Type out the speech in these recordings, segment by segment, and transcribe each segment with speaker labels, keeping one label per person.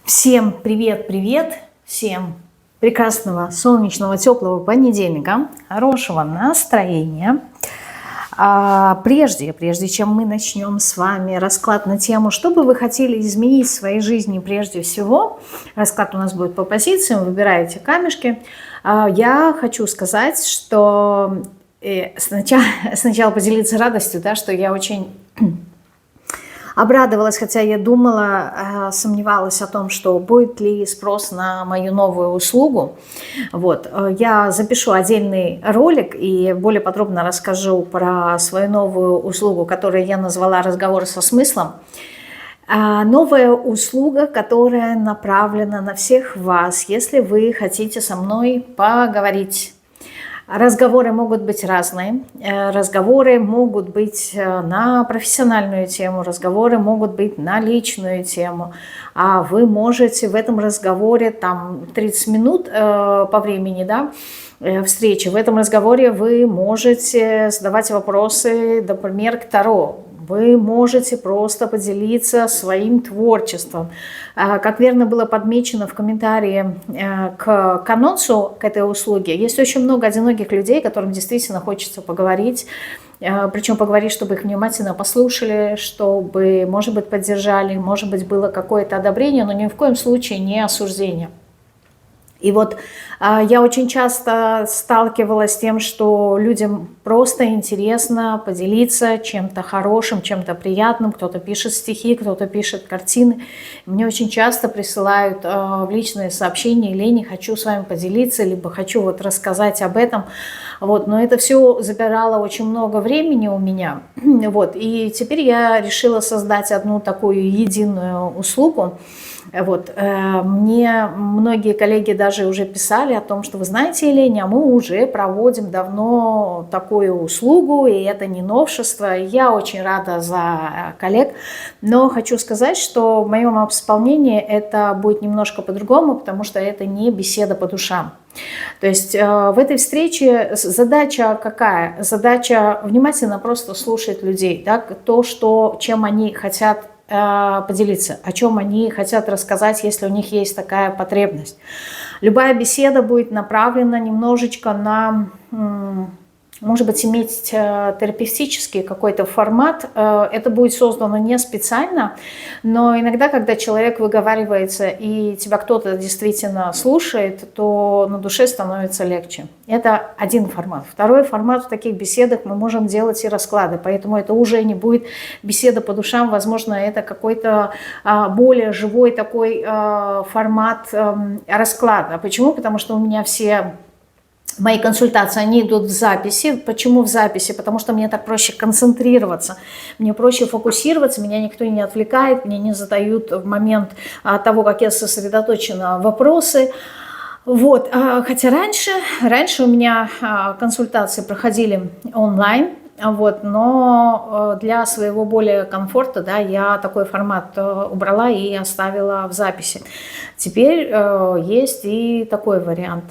Speaker 1: Всем привет-привет, всем прекрасного, солнечного, теплого понедельника, хорошего настроения. Прежде чем мы начнем с вами расклад на тему, что бы вы хотели изменить в своей жизни прежде всего, расклад у нас будет по позициям, выбираете камешки. Я хочу сказать, что сначала поделиться радостью, да, что я очень обрадовалась, хотя я думала, сомневалась о том, что будет ли спрос на мою новую услугу. Вот. Я запишу отдельный ролик и более подробно расскажу про свою новую услугу, которую я назвала «Разговор со смыслом». Новая услуга, которая направлена на всех вас, если вы хотите со мной поговорить. Разговоры могут быть разные, разговоры могут быть на профессиональную тему, разговоры могут быть на личную тему, а вы можете в этом разговоре, там 30 минут по времени, да, встречи, в этом разговоре вы можете задавать вопросы, например, к Таро. Вы можете просто поделиться своим творчеством. Как верно было подмечено в комментарии к анонсу к этой услуге, есть очень много одиноких людей, которым действительно хочется поговорить, причем поговорить, чтобы их внимательно послушали, чтобы, может быть, поддержали, может быть, было какое-то одобрение, но ни в коем случае не осуждение. И вот я очень часто сталкивалась с тем, что людям просто интересно поделиться чем-то хорошим, чем-то приятным. Кто-то пишет стихи, кто-то пишет картины. Мне очень часто присылают в личные сообщения: «Лени, хочу с вами поделиться», либо «хочу вот рассказать об этом». Вот, но это все забирало очень много времени у меня. Вот, и теперь я решила создать одну такую единую услугу. Вот. Мне многие коллеги даже уже писали о том, что вы знаете, Еленя, мы уже проводим давно такую услугу, и это не новшество. Я очень рада за коллег, но хочу сказать, что в моем исполнении это будет немножко по-другому, потому что это не беседа по душам. То есть в этой встрече задача какая? Задача внимательно просто слушать людей, да, то, чем они хотят поделиться, о чем они хотят рассказать, если у них есть такая потребность. Любая беседа будет направлена немножечко на, может быть, иметь терапевтический какой-то формат. Это будет создано не специально, но иногда, когда человек выговаривается и тебя кто-то действительно слушает, то на душе становится легче. Это один формат. Второй формат: в таких беседах мы можем делать и расклады, поэтому это уже не будет беседа по душам, возможно, это какой-то более живой такой формат расклада. Почему? Потому что у меня все мои консультации, они идут в записи. Почему в записи? Потому что мне так проще концентрироваться, мне проще фокусироваться, меня никто не отвлекает, мне не задают в момент того, как я сосредоточена, вопросы. Вот. Хотя раньше у меня консультации проходили онлайн, вот, но для своего более комфорта, да, я такой формат убрала и оставила в записи. Теперь есть и такой вариант.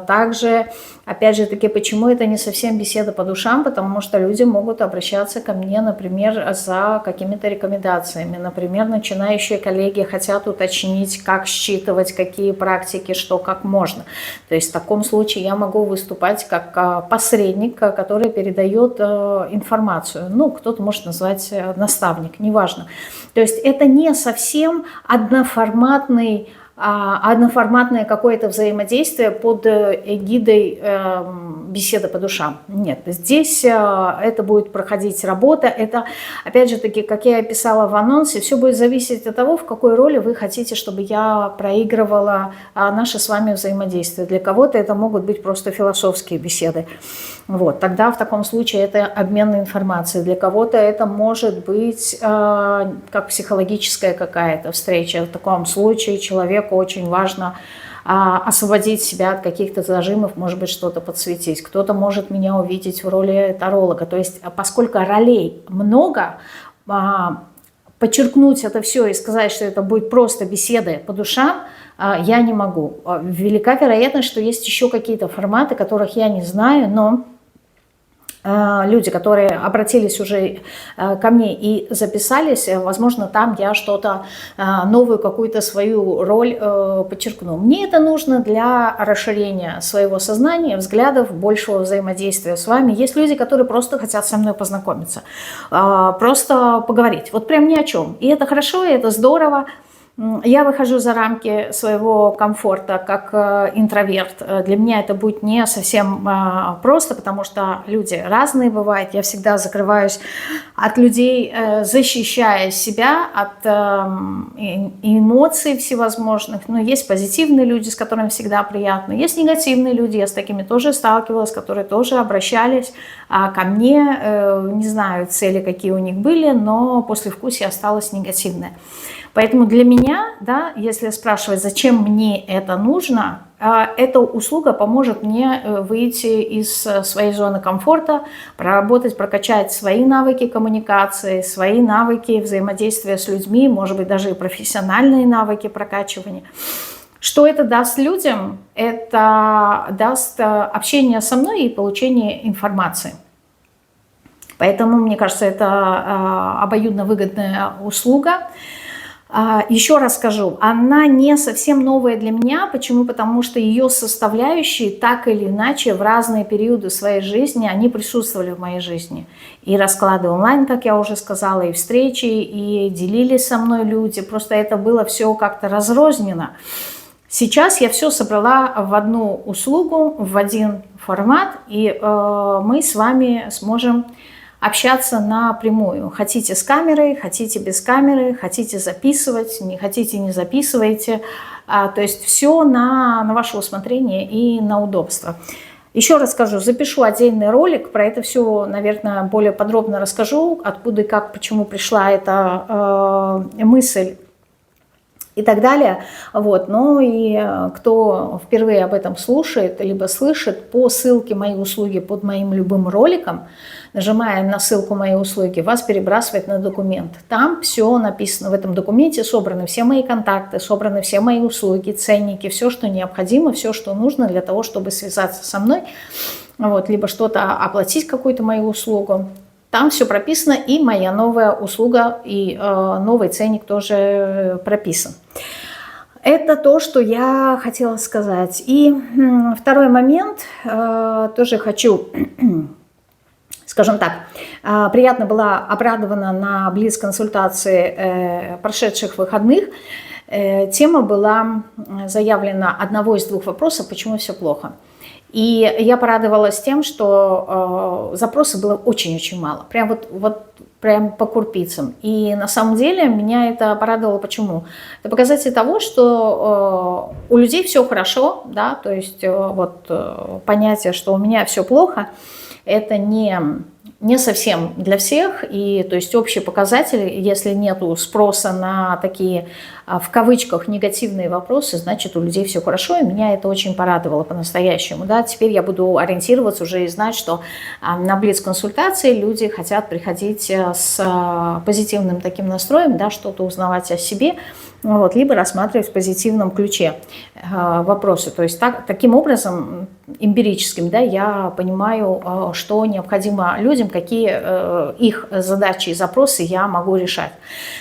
Speaker 1: Также, опять же таки, почему это не совсем беседа по душам? Потому что люди могут обращаться ко мне, например, за какими-то рекомендациями. Например, начинающие коллеги хотят уточнить, как считывать, какие практики, что, как можно. То есть в таком случае я могу выступать как посредник, который передает информацию. Ну, кто-то может назвать наставник, неважно. То есть это не совсем одноформатное какое-то взаимодействие под эгидой беседы по душам. Нет, здесь это будет проходить работа. Это, опять же таки, как я писала в анонсе, все будет зависеть от того, в какой роли вы хотите, чтобы я проигрывала наше с вами взаимодействие. Для кого-то это могут быть просто философские беседы. Вот, тогда в таком случае это обмен информацией. Для кого-то это может быть как психологическая какая-то встреча. В таком случае человеку очень важно освободить себя от каких-то зажимов, может быть, что-то подсветить. Кто-то может меня увидеть в роли таролога. То есть, поскольку ролей много, подчеркнуть это все и сказать, что это будет просто беседа по душам, я не могу. Велика вероятность, что есть еще какие-то форматы, которых я не знаю, но люди, которые обратились уже ко мне и записались, возможно, там я что-то, новую какую-то свою роль подчеркну. Мне это нужно для расширения своего сознания, взглядов, большего взаимодействия с вами. Есть люди, которые просто хотят со мной познакомиться, просто поговорить, вот прям ни о чем. И это хорошо, и это здорово. Я выхожу за рамки своего комфорта как интроверт. Для меня это будет не совсем просто, потому что люди разные бывают. Я всегда закрываюсь от людей, защищая себя от эмоций всевозможных. Но есть позитивные люди, с которыми всегда приятно. Есть негативные люди, я с такими тоже сталкивалась, которые тоже обращались ко мне. Не знаю, цели какие у них были, но послевкусие осталось негативное. Поэтому для меня, да, если спрашивать, зачем мне это нужно, эта услуга поможет мне выйти из своей зоны комфорта, проработать, прокачать свои навыки коммуникации, свои навыки взаимодействия с людьми, может быть, даже и профессиональные навыки прокачивания. Что это даст людям? Это даст общение со мной и получение информации. Поэтому, мне кажется, это обоюдно выгодная услуга. Еще раз скажу, она не совсем новая для меня. Почему? Потому что ее составляющие так или иначе в разные периоды своей жизни, они присутствовали в моей жизни. И расклады онлайн, как я уже сказала, и встречи, и делились со мной люди. Просто это было все как-то разрознено. Сейчас я все собрала в одну услугу, в один формат, и мы с вами сможем общаться напрямую. Хотите с камерой, хотите без камеры, хотите записывать, не хотите, не записывайте. То есть все на ваше усмотрение и на удобство. Еще раз скажу, запишу отдельный ролик, про это все, наверное, более подробно расскажу, откуда и как, почему пришла эта мысль и так далее. Вот. Ну и кто впервые об этом слушает, либо слышит, по ссылке моей услуги под моим любым роликом, нажимая на ссылку моей услуги, вас перебрасывает на документ. Там все написано. В этом документе собраны все мои контакты, собраны все мои услуги, ценники, все, что необходимо, все, что нужно для того, чтобы связаться со мной, вот, либо что-то оплатить, какую-то мою услугу. Там все прописано, и моя новая услуга, и новый ценник тоже прописан. Это то, что я хотела сказать. И второй момент, тоже хочу, скажем так, приятно была обрадована на блиц-консультации прошедших выходных. Тема была заявлена одного из двух вопросов, почему все плохо. И я порадовалась тем, что запросов было очень-очень мало. Прям прям по крупицам. И на самом деле меня это порадовало. Почему? Это показатель того, что у людей все хорошо, да, то есть понятие, что у меня все плохо, это не совсем для всех, и то есть общие показатели, если нет спроса на такие, в кавычках, негативные вопросы, значит, у людей все хорошо, и меня это очень порадовало по-настоящему. Да? Теперь я буду ориентироваться уже и знать, что на блиц-консультации люди хотят приходить с позитивным таким настроем, да, что-то узнавать о себе, вот, либо рассматривать в позитивном ключе вопросы. То есть таким образом, эмпирическим, да, я понимаю, что необходимо людям, какие их задачи и запросы я могу решать.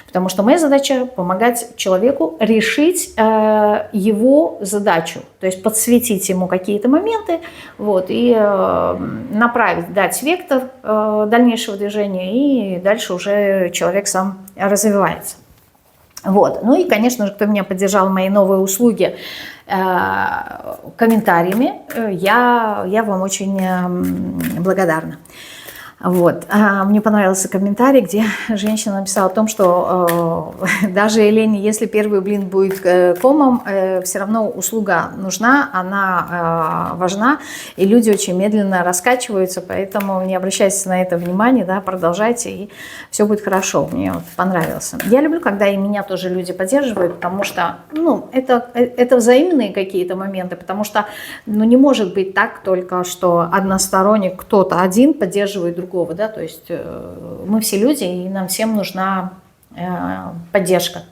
Speaker 1: Потому что моя задача – помогать человеку решить его задачу, то есть подсветить ему какие-то моменты, вот, и направить, дать вектор дальнейшего движения, и дальше уже человек сам развивается. Вот. Ну и, конечно же, кто меня поддержал в моей новой услуге комментариями, я вам очень благодарна. Вот. Мне понравился комментарий, где женщина написала о том, что даже Елене, если первый блин будет комом, все равно услуга нужна, она важна, и люди очень медленно раскачиваются, поэтому не обращайте на это внимания, да, продолжайте, и все будет хорошо. Мне вот понравился. Я люблю, когда и меня тоже люди поддерживают, потому что это взаимные какие-то моменты, потому что не может быть так только, что односторонне кто-то один поддерживает другого. Да? То есть мы все люди, и нам всем нужна поддержка.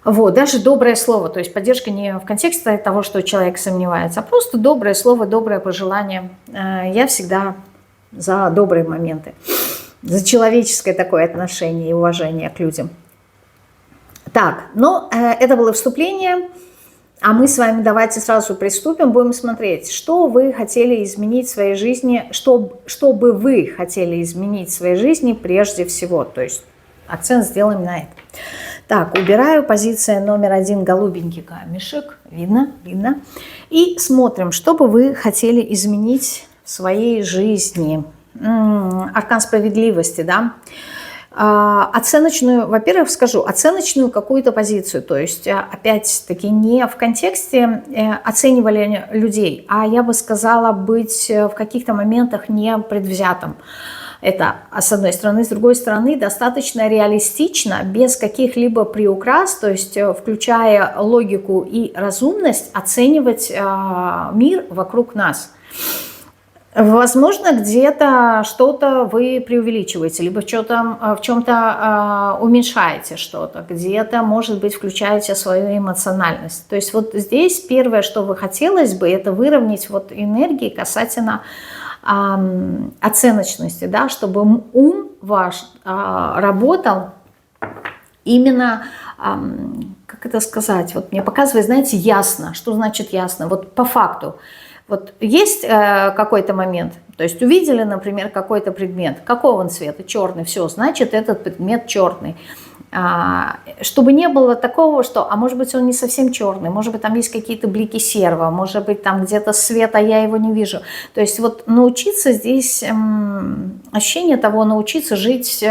Speaker 1: Вот, даже доброе слово, то есть поддержка не в контексте того, что человек сомневается, а просто доброе слово, доброе пожелание. Я всегда за добрые моменты, за человеческое такое отношение и уважение к людям. Так, ну, это было вступление, а мы с вами давайте сразу приступим, будем смотреть, что вы хотели изменить в своей жизни, что бы вы хотели изменить в своей жизни прежде всего, то есть акцент сделаем на это. Так, убираю, позиция номер 1, голубенький камешек, видно, видно, и смотрим, что бы вы хотели изменить в своей жизни. Аркан справедливости, да, оценочную, во-первых, скажу, оценочную какую-то позицию, то есть, опять-таки, не в контексте оценивали людей, а я бы сказала быть в каких-то моментах не предвзятым. Это с одной стороны, с другой стороны, достаточно реалистично, без каких-либо приукрас, то есть включая логику и разумность, оценивать мир вокруг нас. Возможно, где-то что-то вы преувеличиваете, либо в чем-то уменьшаете что-то, где-то, может быть, включаете свою эмоциональность. То есть вот здесь первое, что вы хотелось бы, это выровнять вот энергии касательно оценочности, да, чтобы ум ваш работал именно, как это сказать, вот мне показывает, знаете, ясно. Что значит ясно? Вот по факту. Вот есть какой-то момент, то есть увидели, например, какой-то предмет, какого он цвета? Черный, все, значит, этот предмет черный. Чтобы не было такого, что, а может быть, он не совсем черный, может быть, там есть какие-то блики серого, может быть, там где-то свет, а я его не вижу. То есть вот научиться здесь, ощущение того, научиться жить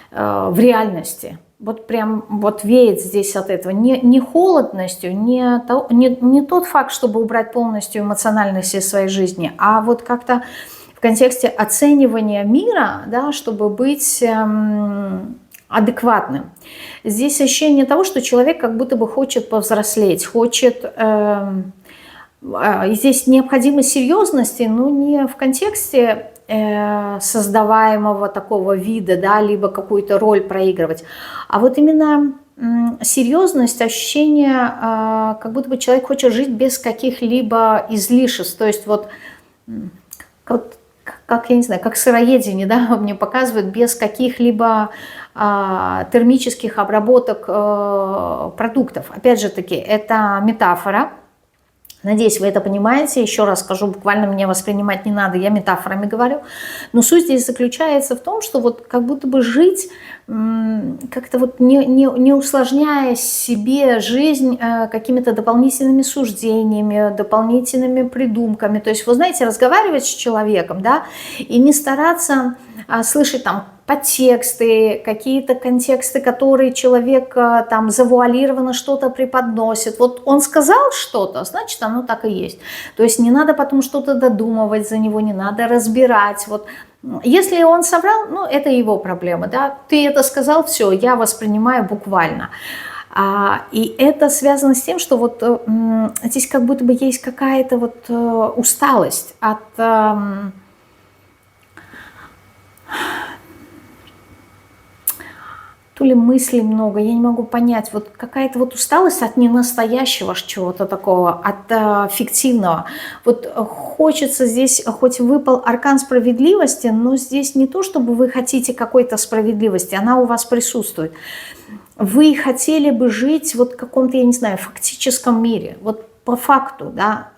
Speaker 1: в реальности. Вот прям вот веет здесь от этого. Не холодностью, не тот факт, чтобы убрать полностью эмоциональность из своей жизни, а вот как-то в контексте оценивания мира, да, чтобы быть адекватным. Здесь ощущение того, что человек как будто бы хочет повзрослеть, хочет... Здесь необходимость серьезности, но не в контексте создаваемого такого вида, да, либо какую-то роль проигрывать, а вот именно серьезность, ощущение, как будто бы человек хочет жить без каких-либо излишеств, то есть вот как я не знаю, как сыроедение, да, мне показывают, без каких-либо термических обработок продуктов. Опять же таки, это метафора. Надеюсь, вы это понимаете. Еще раз скажу, буквально меня воспринимать не надо, я метафорами говорю. Но суть здесь заключается в том, что вот как будто бы жить, как-то вот не усложняя себе жизнь какими-то дополнительными суждениями, дополнительными придумками. То есть, вы знаете, разговаривать с человеком, да, и не стараться слышать там подтексты, какие-то контексты, которые человек там завуалированно что-то преподносит. Вот он сказал что-то, значит, оно так и есть. То есть не надо потом что-то додумывать за него, не надо разбирать. Вот. Если он соврал, ну, это его проблема, да. Ты это сказал, все, я воспринимаю буквально. И это связано с тем, что вот здесь как будто бы есть какая-то вот усталость от... то ли мыслей много, я не могу понять, вот какая-то вот усталость от ненастоящего чего-то такого, от фиктивного. Вот хочется здесь, хоть выпал аркан справедливости, но здесь не то, чтобы вы хотите какой-то справедливости, она у вас присутствует. Вы хотели бы жить вот в каком-то, я не знаю, фактическом мире, вот по факту, да,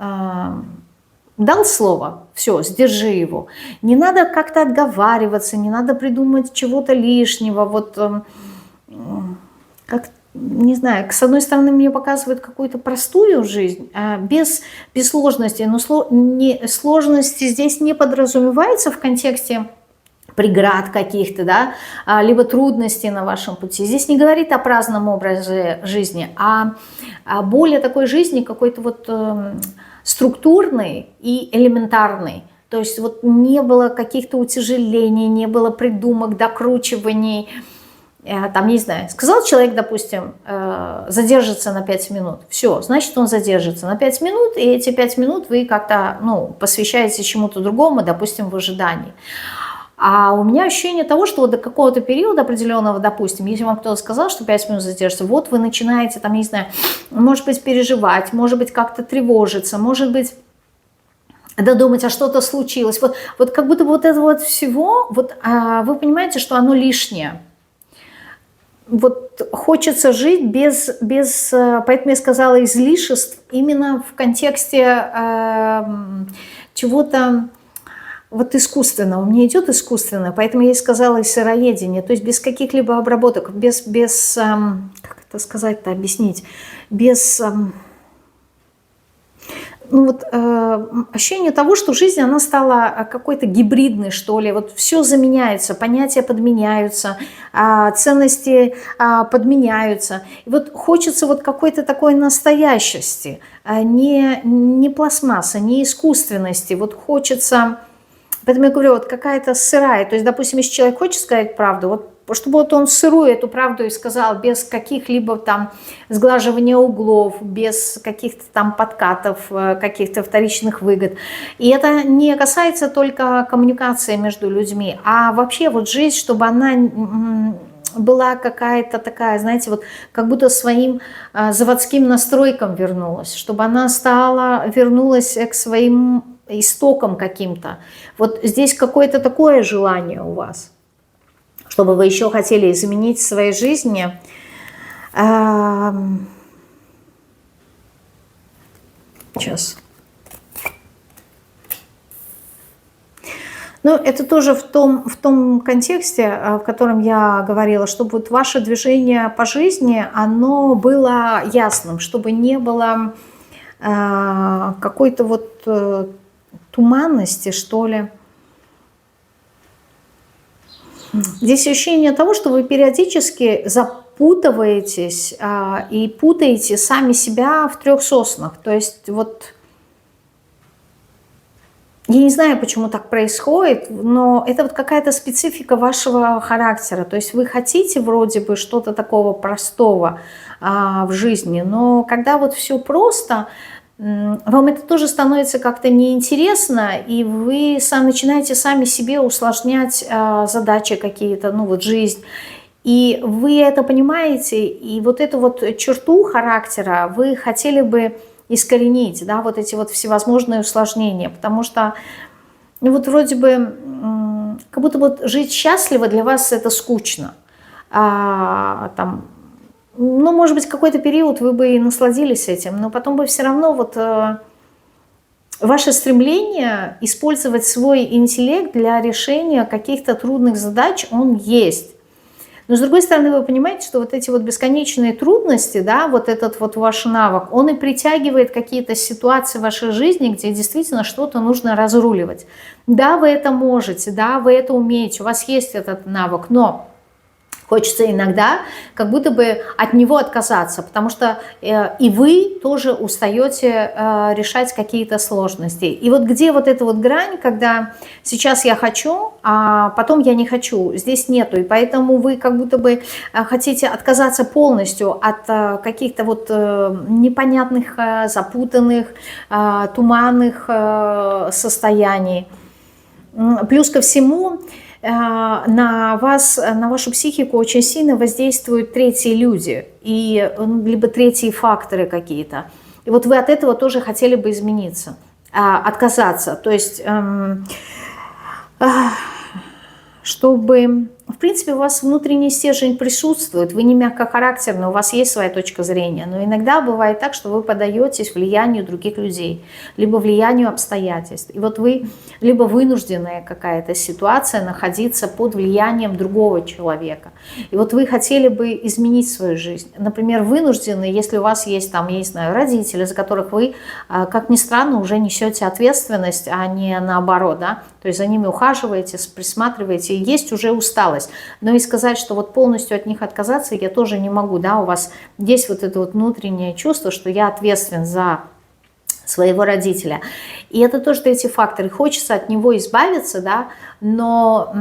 Speaker 1: дал слово, все, сдержи его. Не надо как-то отговариваться, не надо придумать чего-то лишнего. Вот, как, не знаю, с одной стороны мне показывают какую-то простую жизнь, без сложности. Но сложности здесь не подразумевается в контексте преград каких-то, да, либо трудностей на вашем пути. Здесь не говорит о праздном образе жизни, а более такой жизни какой-то вот... структурный и элементарный. То есть вот не было каких-то утяжелений, не было придумок, докручиваний. Там, не знаю, сказал человек, допустим, задержится на 5 минут. Все, значит, он задержится на 5 минут, и эти 5 минут вы как-то, ну, посвящаете чему-то другому, допустим, в ожидании. А у меня ощущение того, что вот до какого-то периода определенного, допустим, если вам кто-то сказал, что 5 минут задержится, вот вы начинаете, там, не знаю, может быть, переживать, может быть, как-то тревожиться, может быть, додумать, а что-то случилось. Вот как будто бы вот это вот всего, вот, вы понимаете, что оно лишнее. Вот хочется жить без поэтому я сказала излишеств именно в контексте чего-то вот искусственного. Мне идет искусственно, поэтому я и сказала и сыроедение, то есть без каких-либо обработок, без как это сказать-то, объяснить, без... ну вот ощущение того, что жизнь, она стала какой-то гибридной, что ли. Вот все заменяется, понятия подменяются, ценности подменяются. И вот хочется вот какой-то такой настоящести, не пластмасса, не искусственности. Вот хочется, поэтому я говорю, вот какая-то сырая. То есть, допустим, если человек хочет сказать правду, вот чтобы вот он сырую эту правду и сказал без каких-либо там сглаживания углов, без каких-то там подкатов, каких-то вторичных выгод. И это не касается только коммуникации между людьми, а вообще вот жизнь, чтобы она была какая-то такая, знаете, вот как будто своим заводским настройкам вернулась, чтобы она вернулась к своим истокам каким-то. Вот здесь какое-то такое желание у вас, чтобы вы еще хотели изменить в своей жизни. Сейчас. Ну, это тоже в том контексте, в котором я говорила, чтобы вот ваше движение по жизни, оно было ясным, чтобы не было какой-то вот туманности, что ли. Здесь ощущение того, что вы периодически запутываетесь и путаете сами себя в трех соснах. То есть вот я не знаю, почему так происходит, но это вот какая-то специфика вашего характера. То есть вы хотите вроде бы что-то такого простого в жизни, но когда вот все просто, вам это тоже становится как-то неинтересно, и вы начинаете сами себе усложнять задачи какие-то, ну вот жизнь. И вы это понимаете, и вот эту вот черту характера вы хотели бы искоренить, да, вот эти вот всевозможные усложнения, потому что, ну вот вроде бы, как будто вот жить счастливо для вас это скучно. Там, ну, может быть, какой-то период вы бы и насладились этим, но потом бы все равно вот ваше стремление использовать свой интеллект для решения каких-то трудных задач, он есть. Но с другой стороны, вы понимаете, что вот эти вот бесконечные трудности, да, вот этот вот ваш навык, он и притягивает какие-то ситуации в вашей жизни, где действительно что-то нужно разруливать. Да, вы это можете, да, вы это умеете, у вас есть этот навык, но хочется иногда как будто бы от него отказаться, потому что и вы тоже устаете решать какие-то сложности. И вот где вот эта вот грань, когда сейчас я хочу, а потом я не хочу, здесь нету. И поэтому вы как будто бы хотите отказаться полностью от каких-то вот непонятных, запутанных, туманных состояний. Плюс ко всему, на вас, на вашу психику очень сильно воздействуют третьи люди, и либо третьи факторы какие-то. И вот вы от этого тоже хотели бы измениться, отказаться. То есть, чтобы... В принципе, у вас внутренний стержень присутствует, вы не мягкохарактерны, у вас есть своя точка зрения, но иногда бывает так, что вы поддаетесь влиянию других людей, либо влиянию обстоятельств. И вот вы, либо вынужденная какая-то ситуация находиться под влиянием другого человека. И вот вы хотели бы изменить свою жизнь. Например, вынужденные, если у вас есть там, я не знаю, родители, за которых вы, как ни странно, уже несете ответственность, а не наоборот, да? То есть за ними ухаживаете, присматриваете, и есть уже усталость. Но и сказать, что вот полностью от них отказаться я тоже не могу, да, у вас есть вот это вот внутреннее чувство, что я ответственен за своего родителя. И это тоже эти факторы. Хочется от него избавиться, да, но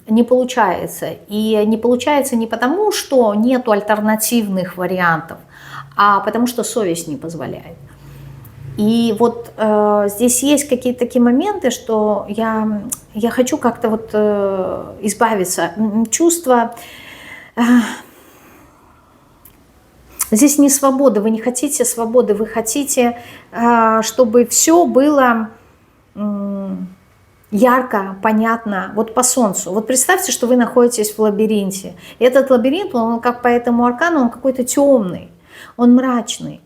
Speaker 1: не получается. И не получается не потому, что нету альтернативных вариантов, а потому что совесть не позволяет. И вот здесь есть какие-то такие моменты, что я хочу как-то вот избавиться. Чувство... Здесь не свобода, вы не хотите свободы, вы хотите, чтобы все было ярко, понятно, вот по солнцу. Вот представьте, что вы находитесь в лабиринте. И этот лабиринт, он как по этому аркану, он какой-то темный, он мрачный.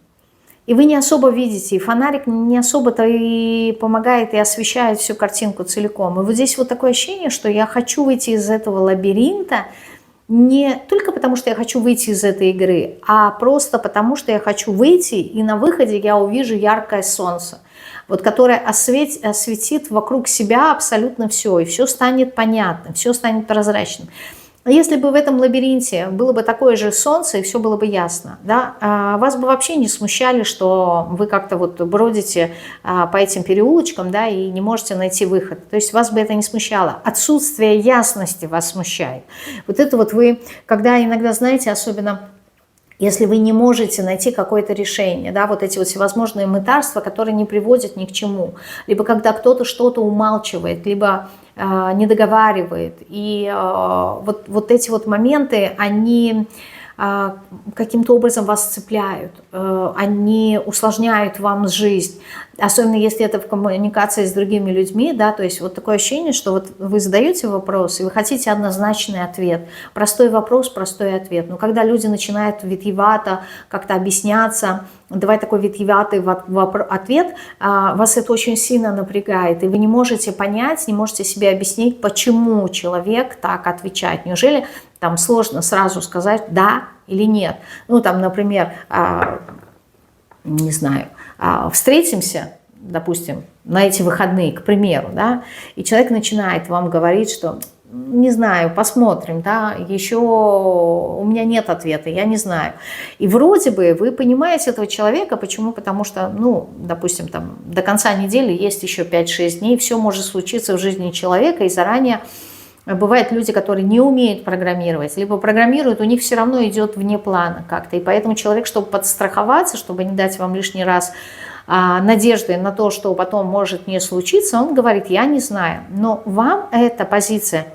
Speaker 1: И вы не особо видите, и фонарик не особо-то и помогает, и освещает всю картинку целиком. И вот здесь вот такое ощущение, что я хочу выйти из этого лабиринта не только потому, что я хочу выйти из этой игры, а просто потому, что я хочу выйти, и на выходе я увижу яркое солнце, вот, которое осветит вокруг себя абсолютно все, и все станет понятным, все станет прозрачным. Если бы в этом лабиринте было бы такое же солнце, и все было бы ясно, да, вас бы вообще не смущали, что вы как-то вот бродите по этим переулочкам, да, и не можете найти выход. То есть вас бы это не смущало. Отсутствие ясности вас смущает. Вот это вот вы, когда иногда, знаете, особенно если вы не можете найти какое-то решение, да, вот эти вот всевозможные мытарства, которые не приводят ни к чему, либо когда кто-то что-то умалчивает, либо не договаривает, и вот эти вот моменты, они каким-то образом вас цепляют, они усложняют вам жизнь, особенно если это в коммуникации с другими людьми, да, то есть вот такое ощущение, что вот вы задаете вопрос, и вы хотите однозначный ответ, простой вопрос, простой ответ, но когда люди начинают витиевато как-то объясняться, давать такой витиеватый ответ, вас это очень сильно напрягает, и вы не можете понять, не можете себе объяснить, почему человек так отвечает. Неужели там сложно сразу сказать «да» или «нет». Ну, там, например, не знаю, встретимся, допустим, на эти выходные, к примеру, да, и человек начинает вам говорить, что не знаю, посмотрим, да, еще у меня нет ответа, я не знаю. И вроде бы вы понимаете этого человека, почему? Потому что, ну, допустим, там до конца недели есть еще 5-6 дней, все может случиться в жизни человека, и заранее бывают люди, которые не умеют программировать, либо программируют, у них все равно идет вне плана как-то, и поэтому человек, чтобы подстраховаться, чтобы не дать вам лишний раз надежды на то, что потом может не случиться, он говорит, я не знаю, но вам эта позиция,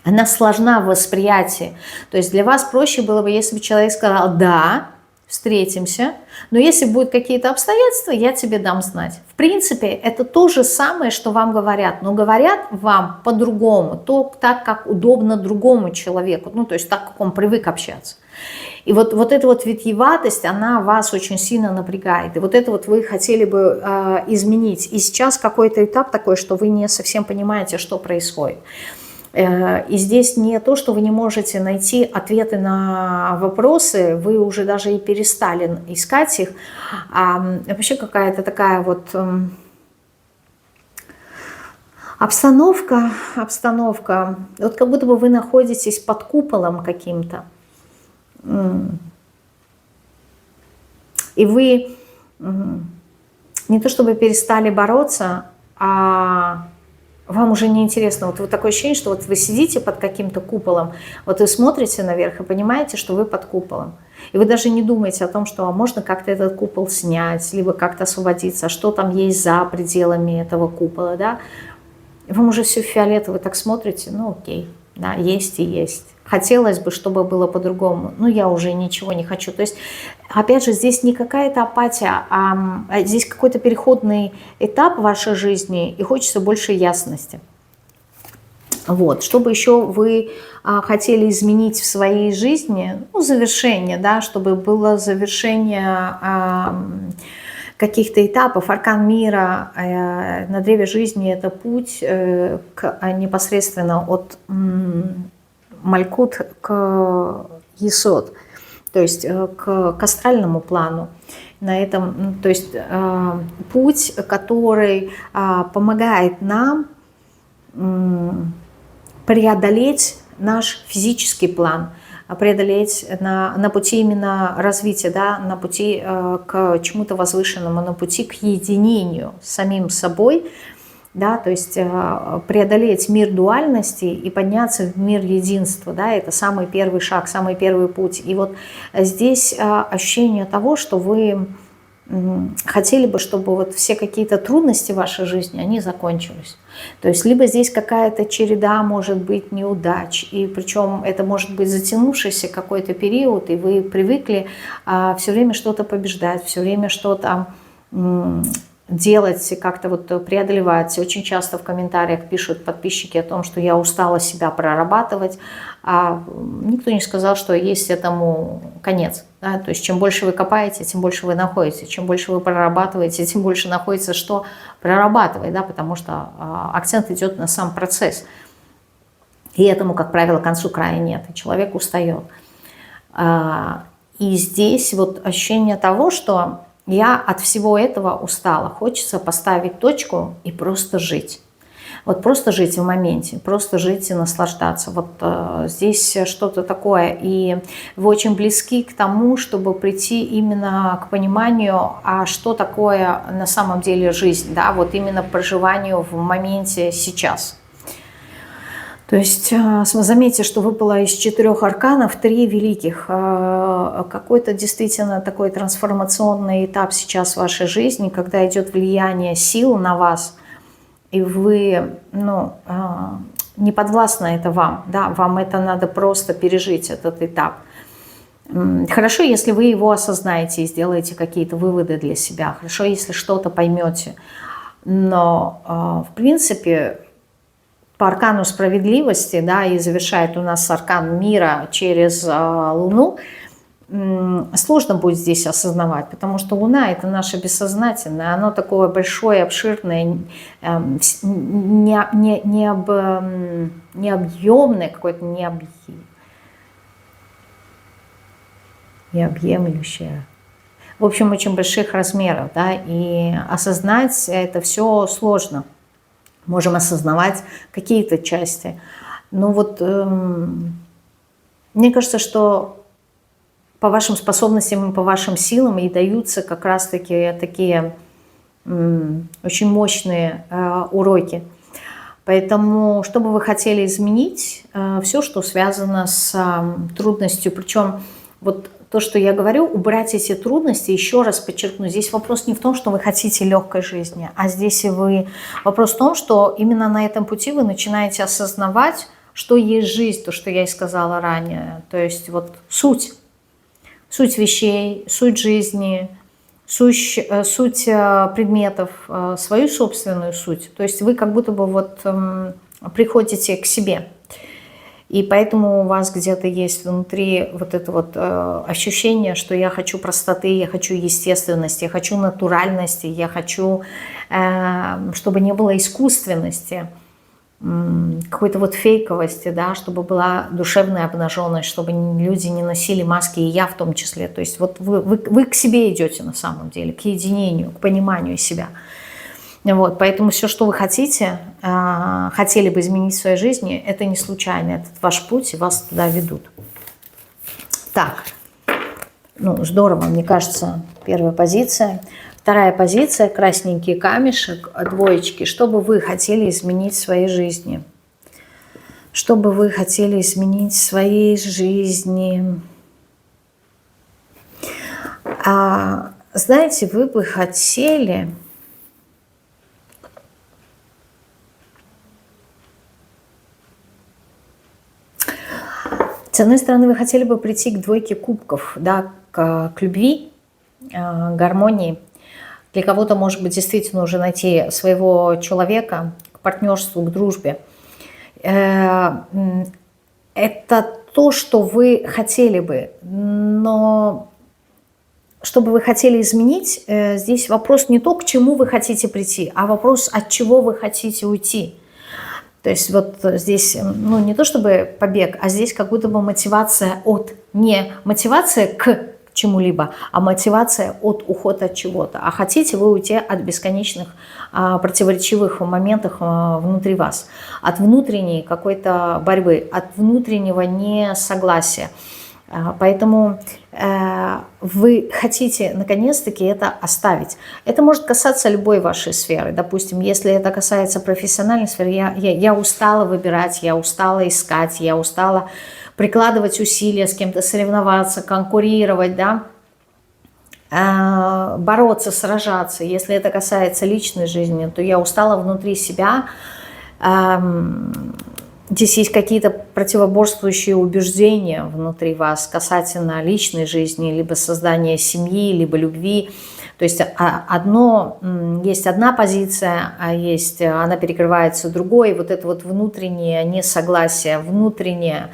Speaker 1: она сложна в восприятии. То есть для вас проще было бы, если бы человек сказал «да», встретимся, но если будут какие-то обстоятельства, я тебе дам знать. В принципе, это то же самое, что вам говорят, но говорят вам по-другому, так, как удобно другому человеку, ну, то есть так, как он привык общаться. И вот эта вот витиеватость, она вас очень сильно напрягает. И вот это вот вы хотели бы изменить. И сейчас какой-то этап такой, что вы не совсем понимаете, что происходит. И здесь не то, что вы не можете найти ответы на вопросы, вы уже даже и перестали искать их, а вообще какая-то такая вот обстановка, вот как будто бы вы находитесь под куполом каким-то, и вы не то чтобы перестали бороться, а вам уже не интересно. Вот такое ощущение, что вот вы сидите под каким-то куполом, вот вы смотрите наверх и понимаете, что вы под куполом. И вы даже не думаете о том, что можно как-то этот купол снять, либо как-то освободиться, что там есть за пределами этого купола, да. И вам уже все фиолетово, вы так смотрите, ну окей, да, есть и есть. Хотелось бы, чтобы было по-другому, но я уже ничего не хочу. То есть, опять же, здесь не какая-то апатия, а здесь какой-то переходный этап в вашей жизни, и хочется больше ясности. Вот. Что бы еще вы хотели изменить в своей жизни? Ну, завершение, да, чтобы было завершение каких-то этапов. Аркан мира на древе жизни – это путь непосредственно от Малькут к Есод, то есть к астральному плану. На этом, то есть путь, который помогает нам преодолеть наш физический план, преодолеть на пути именно развития, да, на пути к чему-то возвышенному, на пути к единению с самим собой, да, то есть преодолеть мир дуальности и подняться в мир единства, да, это самый первый шаг, самый первый путь. И вот здесь ощущение того, что вы хотели бы, чтобы вот все какие-то трудности в вашей жизни, они закончились. То есть либо здесь какая-то череда, может быть, неудач, и причем это может быть затянувшийся какой-то период, и вы привыкли все время что-то побеждать, все время что-то делать, как-то вот преодолевать. Очень часто в комментариях пишут подписчики о том, что я устала себя прорабатывать, а никто не сказал, что есть этому конец. Да? То есть чем больше вы копаете, тем больше вы находите. Чем больше вы прорабатываете, тем больше находится, что прорабатывать, да? Потому что акцент идет на сам процесс. И этому, как правило, к концу края нет, и человек устает. И здесь вот ощущение того, что я от всего этого устала. Хочется поставить точку и просто жить. Вот просто жить в моменте, просто жить и наслаждаться. Вот здесь что-то такое. И вы очень близки к тому, чтобы прийти именно к пониманию, а что такое на самом деле жизнь. Да? Вот именно проживанию в моменте сейчас. То есть заметьте, что выпало из 4 арканов 3 великих. Какой-то действительно такой трансформационный этап сейчас в вашей жизни, когда идет влияние сил на вас, и вы, не подвластно это вам, да, вам это надо просто пережить, этот этап. Хорошо, если вы его осознаете и сделаете какие-то выводы для себя, хорошо, если что-то поймете, но в принципе по аркану справедливости, да, и завершает у нас аркан мира через Луну, сложно будет здесь осознавать, потому что Луна – это наше бессознательное, оно такое большое, обширное, необъемное, какое-то необъемлющее. В общем, очень больших размеров, да, и осознать это все сложно. Можем осознавать какие-то части. Но вот мне кажется, что по вашим способностям и по вашим силам и даются как раз-таки такие очень мощные уроки. Поэтому, что бы вы хотели изменить, все, что связано с трудностью, причем вот то, что я говорю, убрать эти трудности, еще раз подчеркну, здесь вопрос не в том, что вы хотите легкой жизни, а здесь вопрос в том, что именно на этом пути вы начинаете осознавать, что есть жизнь, то, что я и сказала ранее. То есть вот суть вещей, суть жизни, суть предметов, свою собственную суть. То есть вы как будто бы вот приходите к себе. И поэтому у вас где-то есть внутри вот это вот ощущение, что я хочу простоты, я хочу естественности, я хочу натуральности, я хочу, чтобы не было искусственности, какой-то вот фейковости, да, чтобы была душевная обнаженность, чтобы люди не носили маски, и я в том числе. То есть вот вы к себе идете на самом деле, к единению, к пониманию себя. Вот, поэтому все, что вы хотите, хотели бы изменить в своей жизни, это не случайно, это ваш путь, и вас туда ведут. Так, здорово, мне кажется, первая позиция. Вторая позиция, красненький камешек, двоечки. Что бы вы хотели изменить в своей жизни? Что бы вы хотели изменить в своей жизни? Знаете, вы бы хотели... С одной стороны, вы хотели бы прийти к двойке кубков, да, к любви, гармонии. Для кого-то, может быть, действительно уже найти своего человека, к партнерству, к дружбе. Это то, что вы хотели бы, но что бы вы хотели изменить, здесь вопрос не то, к чему вы хотите прийти, а вопрос, от чего вы хотите уйти. То есть вот здесь, не то чтобы побег, а здесь как будто бы мотивация не мотивация к чему-либо, а мотивация от ухода от чего-то. А хотите вы уйти от бесконечных противоречивых моментов внутри вас, от внутренней какой-то борьбы, от внутреннего несогласия. Поэтому вы хотите наконец-таки это оставить. Это может касаться любой вашей сферы. Допустим, если это касается профессиональной сферы, я устала выбирать, я устала искать, я устала прикладывать усилия, с кем-то соревноваться, конкурировать, да? Бороться, сражаться. Если это касается личной жизни, то я устала внутри себя здесь есть какие-то противоборствующие убеждения внутри вас касательно личной жизни, либо создания семьи, либо любви. То есть есть одна позиция, а есть, она перекрывается другой. И вот это вот внутреннее несогласие, внутренняя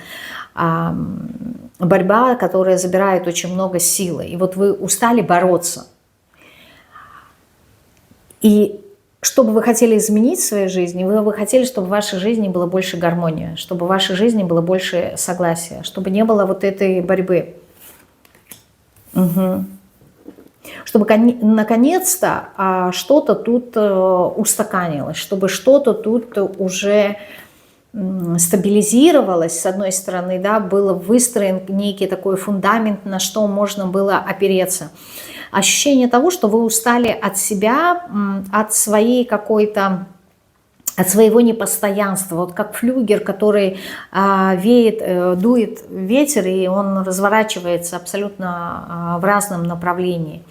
Speaker 1: борьба, которая забирает очень много силы. И вот вы устали бороться. И что бы вы хотели изменить в своей жизни, вы хотели, чтобы в вашей жизни было больше гармонии, чтобы в вашей жизни было больше согласия, чтобы не было вот этой борьбы. Угу. Чтобы наконец-то что-то тут устаканилось, чтобы что-то тут уже стабилизировалось, с одной стороны, да, был выстроен некий такой фундамент, на что можно было опереться. Ощущение того, что вы устали от себя, от своей какой-то, от своего непостоянства. Вот как флюгер, который дует ветер, и он разворачивается абсолютно в разном направлении.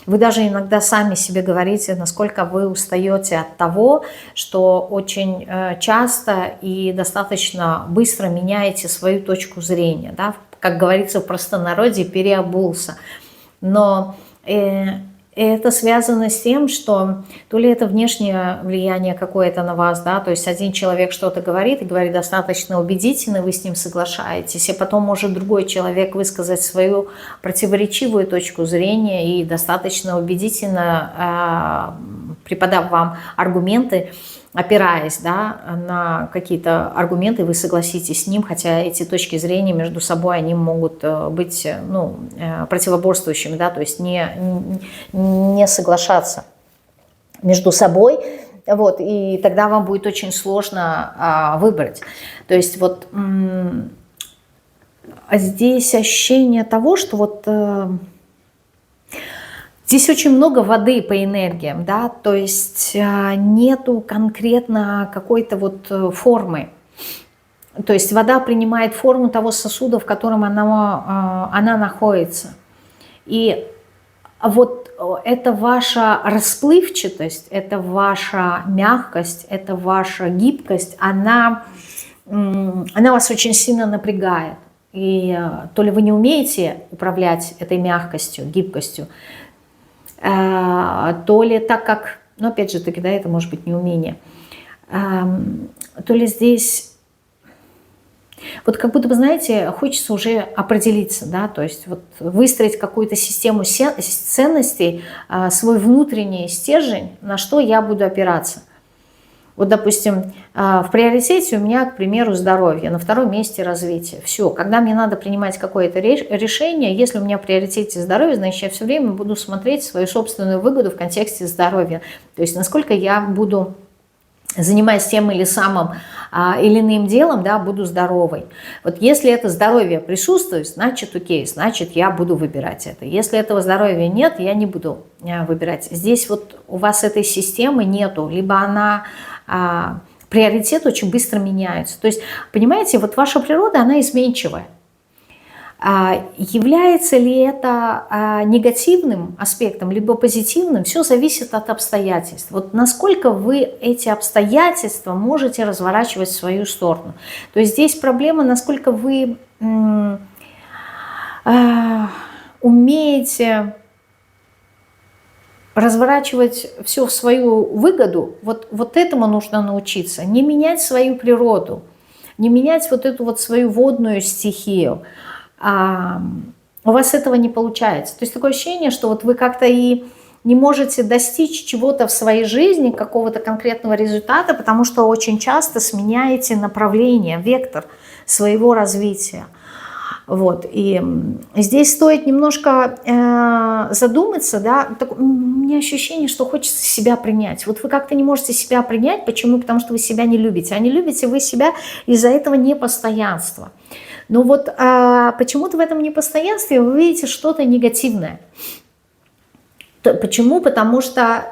Speaker 1: Вы даже иногда сами себе говорите, насколько вы устаете от того, что очень часто и достаточно быстро меняете свою точку зрения. Да? Как говорится в простонародье, переобулся. Но это связано с тем, что то ли это внешнее влияние какое-то на вас, да, то есть один человек что-то говорит и говорит достаточно убедительно, вы с ним соглашаетесь, и потом может другой человек высказать свою противоречивую точку зрения и достаточно убедительно, преподав вам аргументы, опираясь, да, на какие-то аргументы, вы согласитесь с ним, хотя эти точки зрения между собой, они могут быть, ну, противоборствующими, да, то есть не соглашаться между собой, вот, и тогда вам будет очень сложно выбрать. То есть вот здесь ощущение того, что вот здесь очень много воды по энергиям, да, то есть нету конкретно какой-то вот формы. То есть вода принимает форму того сосуда, в котором она находится. И вот это ваша расплывчатость, это ваша мягкость, это ваша гибкость, она вас очень сильно напрягает. И то ли вы не умеете управлять этой мягкостью, гибкостью, то ли так как, ну опять же таки, да, это может быть неумение, то ли здесь, вот как будто бы, знаете, хочется уже определиться, да, то есть вот выстроить какую-то систему ценностей, свой внутренний стержень, на что я буду опираться. Вот, допустим, в приоритете у меня, к примеру, здоровье, на втором месте развитие. Все, когда мне надо принимать какое-то решение, если у меня в приоритете здоровье, значит, я все время буду смотреть свою собственную выгоду в контексте здоровья. То есть, насколько я буду, занимаясь тем или самым или иным делом, да, буду здоровой. Вот если это здоровье присутствует, значит, окей, значит, я буду выбирать это. Если этого здоровья нет, я не буду выбирать. Здесь вот у вас этой системы нету, либо она... приоритеты очень быстро меняются. То есть, понимаете, вот ваша природа, она изменчивая. Является ли это негативным аспектом, либо позитивным, все зависит от обстоятельств. Вот насколько вы эти обстоятельства можете разворачивать в свою сторону. То есть здесь проблема, насколько вы умеете разворачивать все в свою выгоду, вот этому нужно научиться. Не менять свою природу, не менять вот эту вот свою водную стихию. У вас этого не получается. То есть такое ощущение, что вот вы как-то и не можете достичь чего-то в своей жизни, какого-то конкретного результата, потому что очень часто сменяете направление, вектор своего развития. Вот. И здесь стоит немножко задуматься, да, у меня ощущение, что хочется себя принять. Вот вы как-то не можете себя принять, почему? Потому что вы себя не любите, а не любите вы себя из-за этого непостоянства. Но вот почему-то в этом непостоянстве вы видите что-то негативное. Почему? Потому что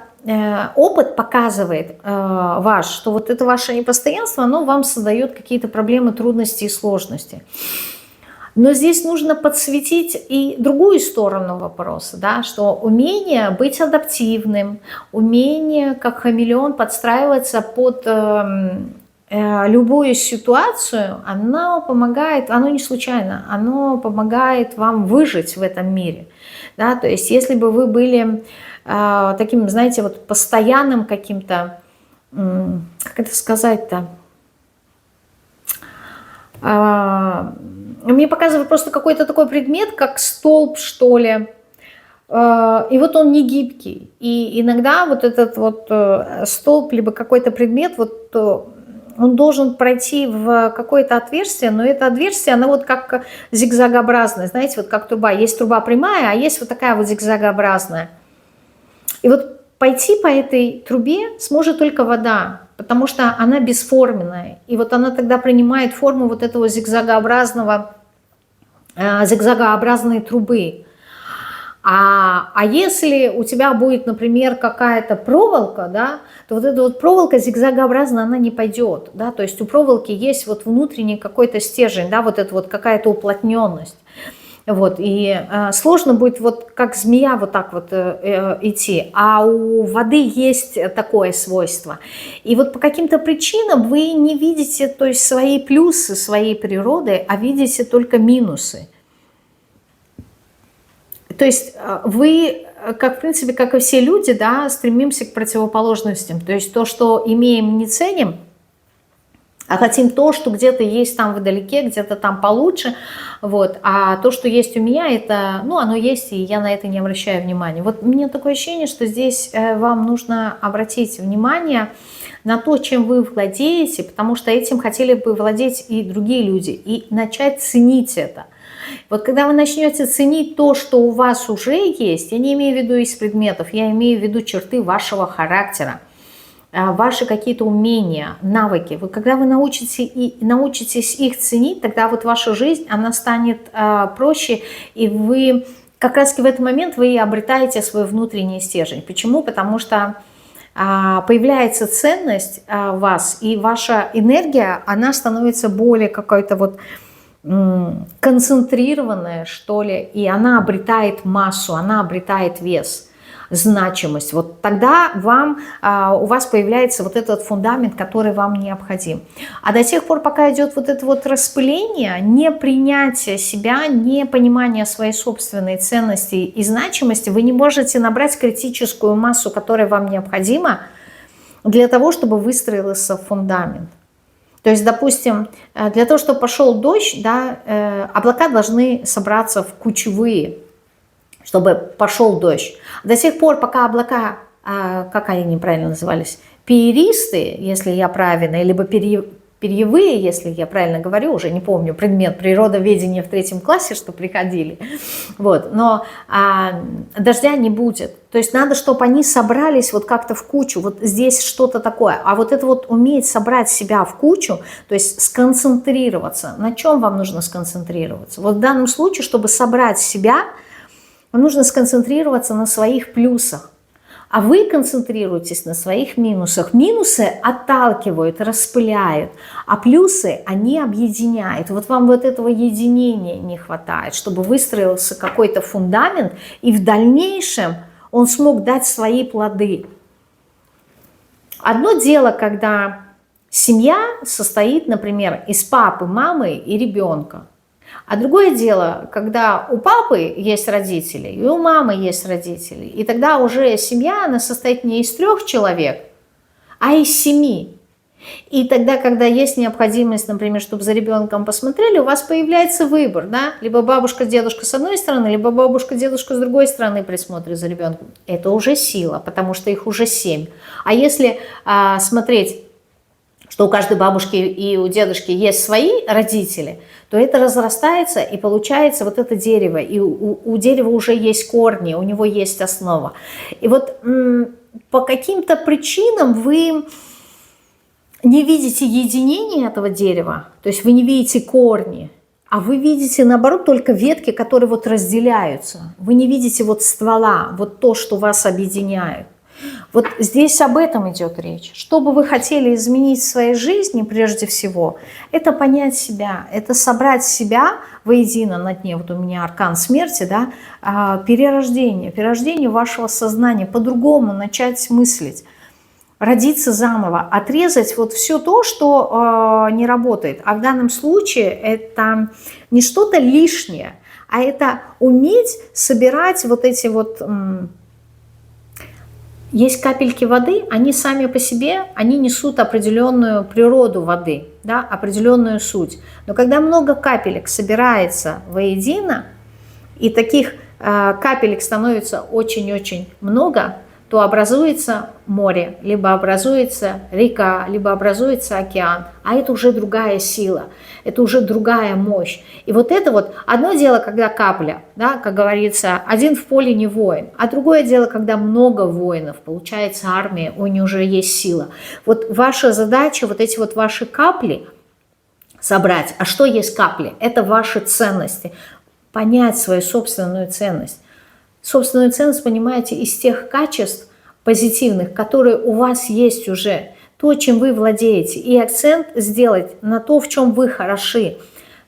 Speaker 1: опыт показывает ваш, что вот это ваше непостоянство, оно вам создает какие-то проблемы, трудности и сложности. Но здесь нужно подсветить и другую сторону вопроса, да, что умение быть адаптивным, умение как хамелеон подстраиваться под любую ситуацию, оно помогает, оно не случайно, оно помогает вам выжить в этом мире. Да? То есть если бы вы были таким, знаете, вот постоянным каким-то, как это сказать-то, мне показывают просто какой-то такой предмет, как столб, что ли, и вот он не гибкий. И иногда вот этот вот столб, либо какой-то предмет, вот он должен пройти в какое-то отверстие, но это отверстие, оно вот как зигзагообразное, знаете, вот как труба. Есть труба прямая, а есть вот такая вот зигзагообразная. И вот пойти по этой трубе сможет только вода, потому что она бесформенная. И вот она тогда принимает форму вот этого зигзагообразной трубы. А если у тебя будет, например, какая-то проволока, да, то вот эта вот проволока зигзагообразно, она не пойдет. Да, то есть у проволоки есть вот внутренний какой-то стержень, да, вот это вот какая-то уплотненность. Вот, и сложно будет вот как змея вот так вот идти, а у воды есть такое свойство. И вот по каким-то причинам вы не видите, то есть свои плюсы своей природы, а видите только минусы. То есть вы, как в принципе, как и все люди, да, стремимся к противоположностям. То есть то, что имеем, не ценим, а хотим то, что где-то есть там вдалеке, где-то там получше. Вот. А то, что есть у меня, это, ну, оно есть, и я на это не обращаю внимания. Вот у меня такое ощущение, что здесь вам нужно обратить внимание на то, чем вы владеете, потому что этим хотели бы владеть и другие люди, и начать ценить это. Вот когда вы начнете ценить то, что у вас уже есть, я не имею в виду из предметов, я имею в виду черты вашего характера, ваши какие-то умения, навыки. Вот когда вы научитесь их ценить, тогда вот ваша жизнь, она станет проще, и вы как раз в этот момент вы обретаете свой внутренний стержень. Почему? Потому что появляется ценность в вас, и ваша энергия, она становится более какой-то вот концентрированная, что ли, и она обретает массу, она обретает вес, значимость. Вот тогда у вас появляется вот этот фундамент, который вам необходим. А до тех пор, пока идет вот это вот распыление, непринятие себя, непонимание своей собственной ценности и значимости, вы не можете набрать критическую массу, которая вам необходима для того, чтобы выстроился фундамент. То есть, допустим, для того, чтобы пошел дождь, да, облака должны собраться в кучевые, чтобы пошел дождь. До сих пор, пока облака, как они неправильно назывались, перистые, если я правильно, либо перьевые, если я правильно говорю, уже не помню, предмет природоведения в 3 классе, что приходили, вот, но дождя не будет. То есть надо, чтобы они собрались вот как-то в кучу, вот здесь что-то такое. А вот это вот уметь собрать себя в кучу, то есть сконцентрироваться. На чем вам нужно сконцентрироваться? Вот в данном случае, чтобы собрать себя, вам нужно сконцентрироваться на своих плюсах. А вы концентрируетесь на своих минусах. Минусы отталкивают, распыляют, а плюсы, они объединяют. Вот вам вот этого единения не хватает, чтобы выстроился какой-то фундамент, и в дальнейшем он смог дать свои плоды. Одно дело, когда семья состоит, например, из папы, мамы и ребенка. А другое дело, когда у папы есть родители, и у мамы есть родители, и тогда уже семья, она состоит не из 3 человек, а из 7. И тогда, когда есть необходимость, например, чтобы за ребенком посмотрели, у вас появляется выбор, да? Либо бабушка, дедушка с одной стороны, либо бабушка, дедушка с другой стороны присмотрят за ребенком. Это уже сила, потому что их уже 7. А если смотреть, что у каждой бабушки и у дедушки есть свои родители, то это разрастается, и получается вот это дерево. И у дерева уже есть корни, у него есть основа. И вот по каким-то причинам вы не видите единения этого дерева, то есть вы не видите корни, а вы видите, наоборот, только ветки, которые вот разделяются. Вы не видите вот ствола, вот то, что вас объединяет. Вот здесь об этом идет речь. Что бы вы хотели изменить в своей жизни, прежде всего, это понять себя, это собрать себя воедино на дне. Вот у меня аркан смерти, да, перерождение вашего сознания, по-другому начать мыслить. родиться заново, отрезать вот все то, что не работает. А в данном случае это не что-то лишнее, а это уметь собирать вот эти вот... Есть капельки воды, они сами по себе, они несут определенную природу воды, да, определенную суть. Но когда много капелек собирается воедино, и таких капелек становится очень-очень много, то образуется море, либо образуется река, либо образуется океан. А это уже другая сила, это уже другая мощь. И вот это вот одно дело, когда капля, да, как говорится, один в поле не воин, а другое дело, когда много воинов, получается армия, у нее уже есть сила. Вот ваша задача, вот эти вот ваши капли собрать. А что есть капли? Это ваши ценности. Понять свою собственную ценность. Собственную ценность понимаете из тех качеств позитивных, которые у вас есть уже, то, чем вы владеете. И акцент сделать на то, в чем вы хороши,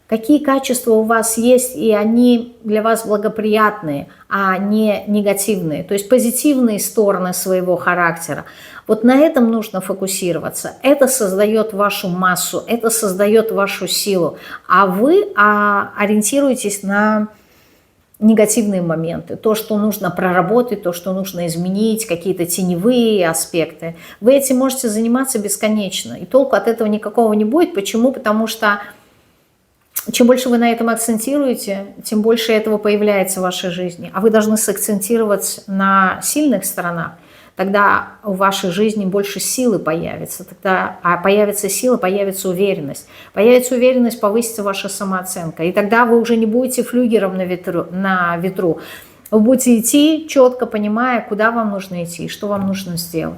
Speaker 1: какие качества у вас есть, и они для вас благоприятные, а не негативные. То есть позитивные стороны своего характера. Вот на этом нужно фокусироваться. Это создает вашу массу, это создает вашу силу. А вы ориентируетесь на негативные моменты, то, что нужно проработать, то, что нужно изменить, какие-то теневые аспекты. Вы этим можете заниматься бесконечно, и толку от этого никакого не будет. Почему? Потому что чем больше вы на этом акцентируете, тем больше этого появляется в вашей жизни. А вы должны сакцентировать на сильных сторонах. Тогда в вашей жизни больше силы появится. А появится сила, появится уверенность. Появится уверенность, повысится ваша самооценка. И тогда вы уже не будете флюгером на ветру. Вы будете идти, четко понимая, куда вам нужно идти, что вам нужно сделать.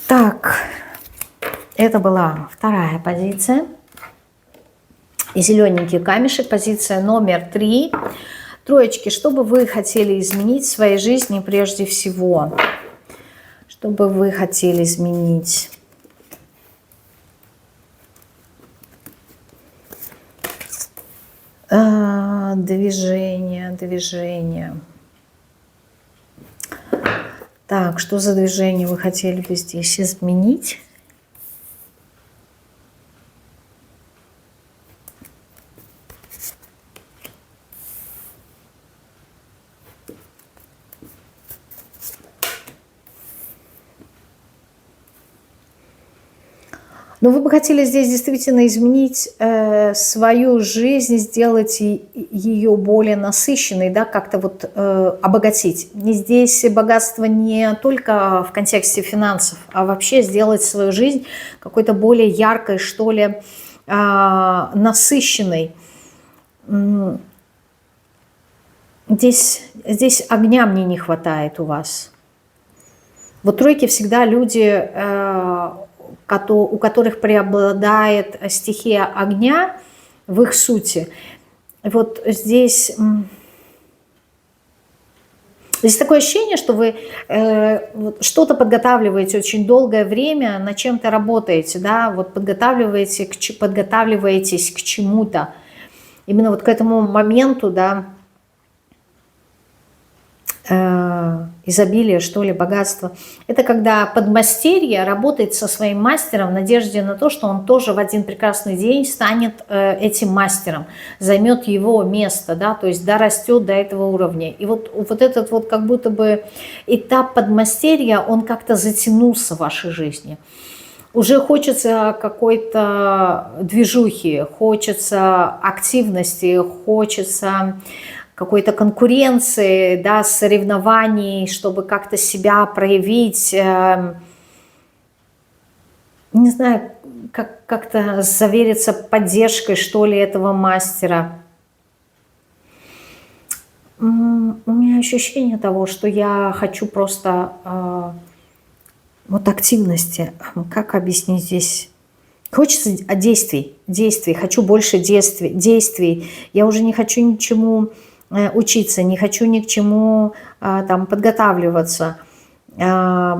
Speaker 1: Так, это была вторая позиция. И зелененький камешек, позиция номер 3. Троечки, что бы вы хотели изменить в своей жизни прежде всего? Что бы вы хотели изменить? Движение, движение. Так, что за движение вы хотели бы здесь изменить? Но вы бы хотели здесь действительно изменить свою жизнь, сделать ее более насыщенной, да, как-то вот обогатить. И здесь богатство не только в контексте финансов, а вообще сделать свою жизнь какой-то более яркой, что ли, насыщенной. Здесь огня мне не хватает у вас. Вот тройки всегда люди... у которых преобладает стихия огня в их сути. Вот здесь такое ощущение, что вы что-то подготавливаете очень долгое время, над чем-то работаете, да, вот подготавливаетесь к чему-то. Именно вот к этому моменту, да, изобилие, что ли, богатство. Это когда подмастерье работает со своим мастером в надежде на то, что он тоже в один прекрасный день станет этим мастером, займет его место, да, то есть дорастет до этого уровня. И вот этот вот как будто бы этап подмастерья, он как-то затянулся в вашей жизни. Уже хочется какой-то движухи, хочется активности, хочется какой-то конкуренции, да, соревнований, чтобы как-то себя проявить, не знаю, как-то завериться поддержкой, что ли, этого мастера. У меня ощущение того, что я хочу просто вот активности. Как объяснить здесь? Хочется действий, хочу больше действий. Я уже не хочу ничему учиться, не хочу ни к чему там подготавливаться. Я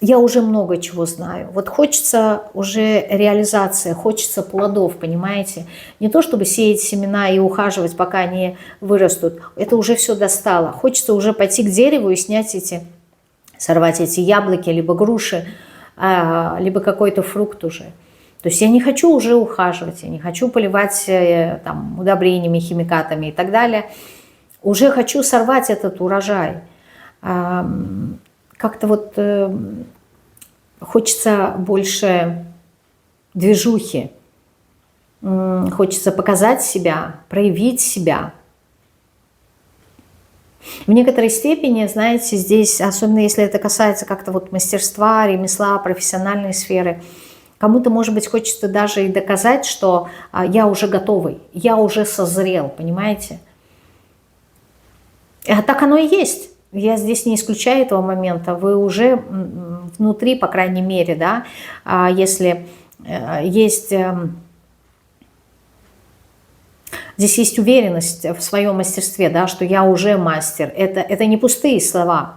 Speaker 1: уже много чего знаю. Вот хочется уже реализация, хочется плодов, понимаете? Не то, чтобы сеять семена и ухаживать, пока они вырастут. Это уже все достало. Хочется уже пойти к дереву и снять эти сорвать эти яблоки, либо груши, либо какой-то фрукт уже. То есть я не хочу уже ухаживать, я не хочу поливать там, удобрениями, химикатами и так далее. Уже хочу сорвать этот урожай. Как-то вот хочется больше движухи, хочется показать себя, проявить себя. В некоторой степени, знаете, здесь, особенно если это касается как-то вот мастерства, ремесла, профессиональной сферы, кому-то, может быть, хочется даже и доказать, что я уже готовый, я уже созрел, понимаете? А так оно и есть. Я здесь не исключаю этого момента. Вы уже внутри, по крайней мере, да, если есть... Здесь есть уверенность в своем мастерстве, да, что я уже мастер. Это не пустые слова.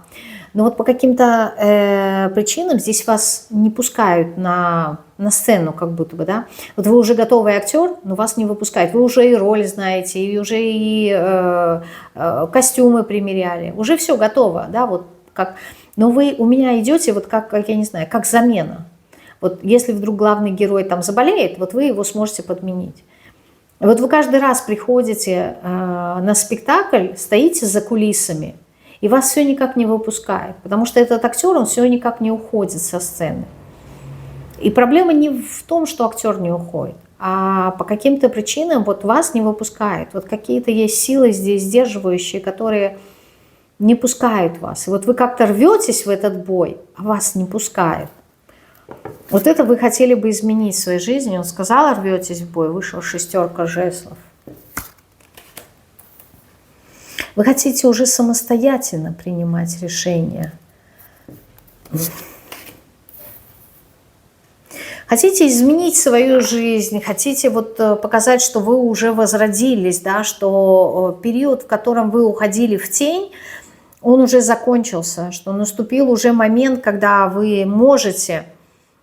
Speaker 1: Но вот по каким-то причинам здесь вас не пускают на сцену, как будто бы, да. Вот вы уже готовый актер, но вас не выпускают. Вы уже и роль знаете, и уже и костюмы примеряли. Уже все готово, да, вот как. Но вы у меня идете вот как, я не знаю, как замена. Вот если вдруг главный герой там заболеет, вот вы его сможете подменить. Вот вы каждый раз приходите на спектакль, стоите за кулисами, и вас все никак не выпускает, потому что этот актер, он все никак не уходит со сцены. И проблема не в том, что актер не уходит, а по каким-то причинам вот вас не выпускает. Вот какие-то есть силы здесь сдерживающие, которые не пускают вас. И вот вы как-то рветесь в этот бой, а вас не пускают. Вот это вы хотели бы изменить в своей жизни. Он сказал, рветесь в бой, вышел 6 жезлов. Вы хотите уже самостоятельно принимать решения. Хотите изменить свою жизнь, хотите вот показать, что вы уже возродились, да, что период, в котором вы уходили в тень, он уже закончился, что наступил уже момент, когда вы можете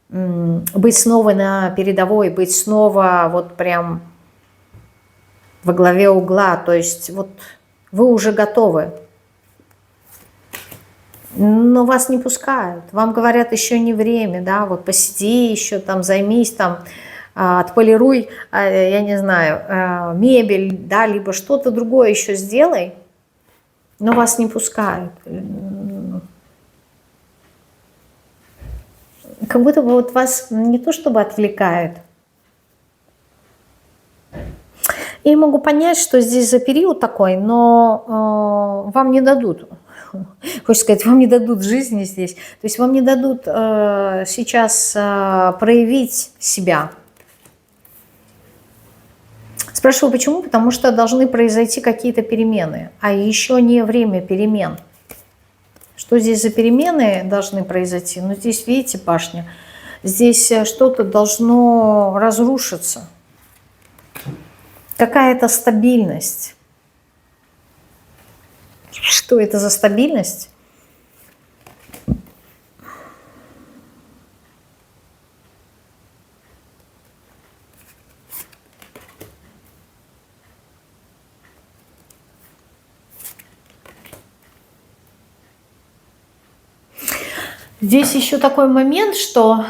Speaker 1: быть снова на передовой, быть снова вот прям во главе угла. То есть вот вы уже готовы. Но вас не пускают. Вам говорят, еще не время, да, вот посиди еще там, займись там, отполируй, я не знаю, мебель, да, либо что-то другое еще сделай, но вас не пускают. Как будто бы вот вас не то чтобы отвлекают. И могу понять, что здесь за период такой, но вам не дадут. Хочется сказать, вам не дадут жизни здесь. То есть вам не дадут сейчас проявить себя. Спрашиваю, почему? Потому что должны произойти какие-то перемены, а еще не время перемен. Что здесь за перемены должны произойти? Ну, здесь, видите, башня. Здесь что-то должно разрушиться. Какая-то стабильность. Что это за стабильность? Здесь еще такой момент, что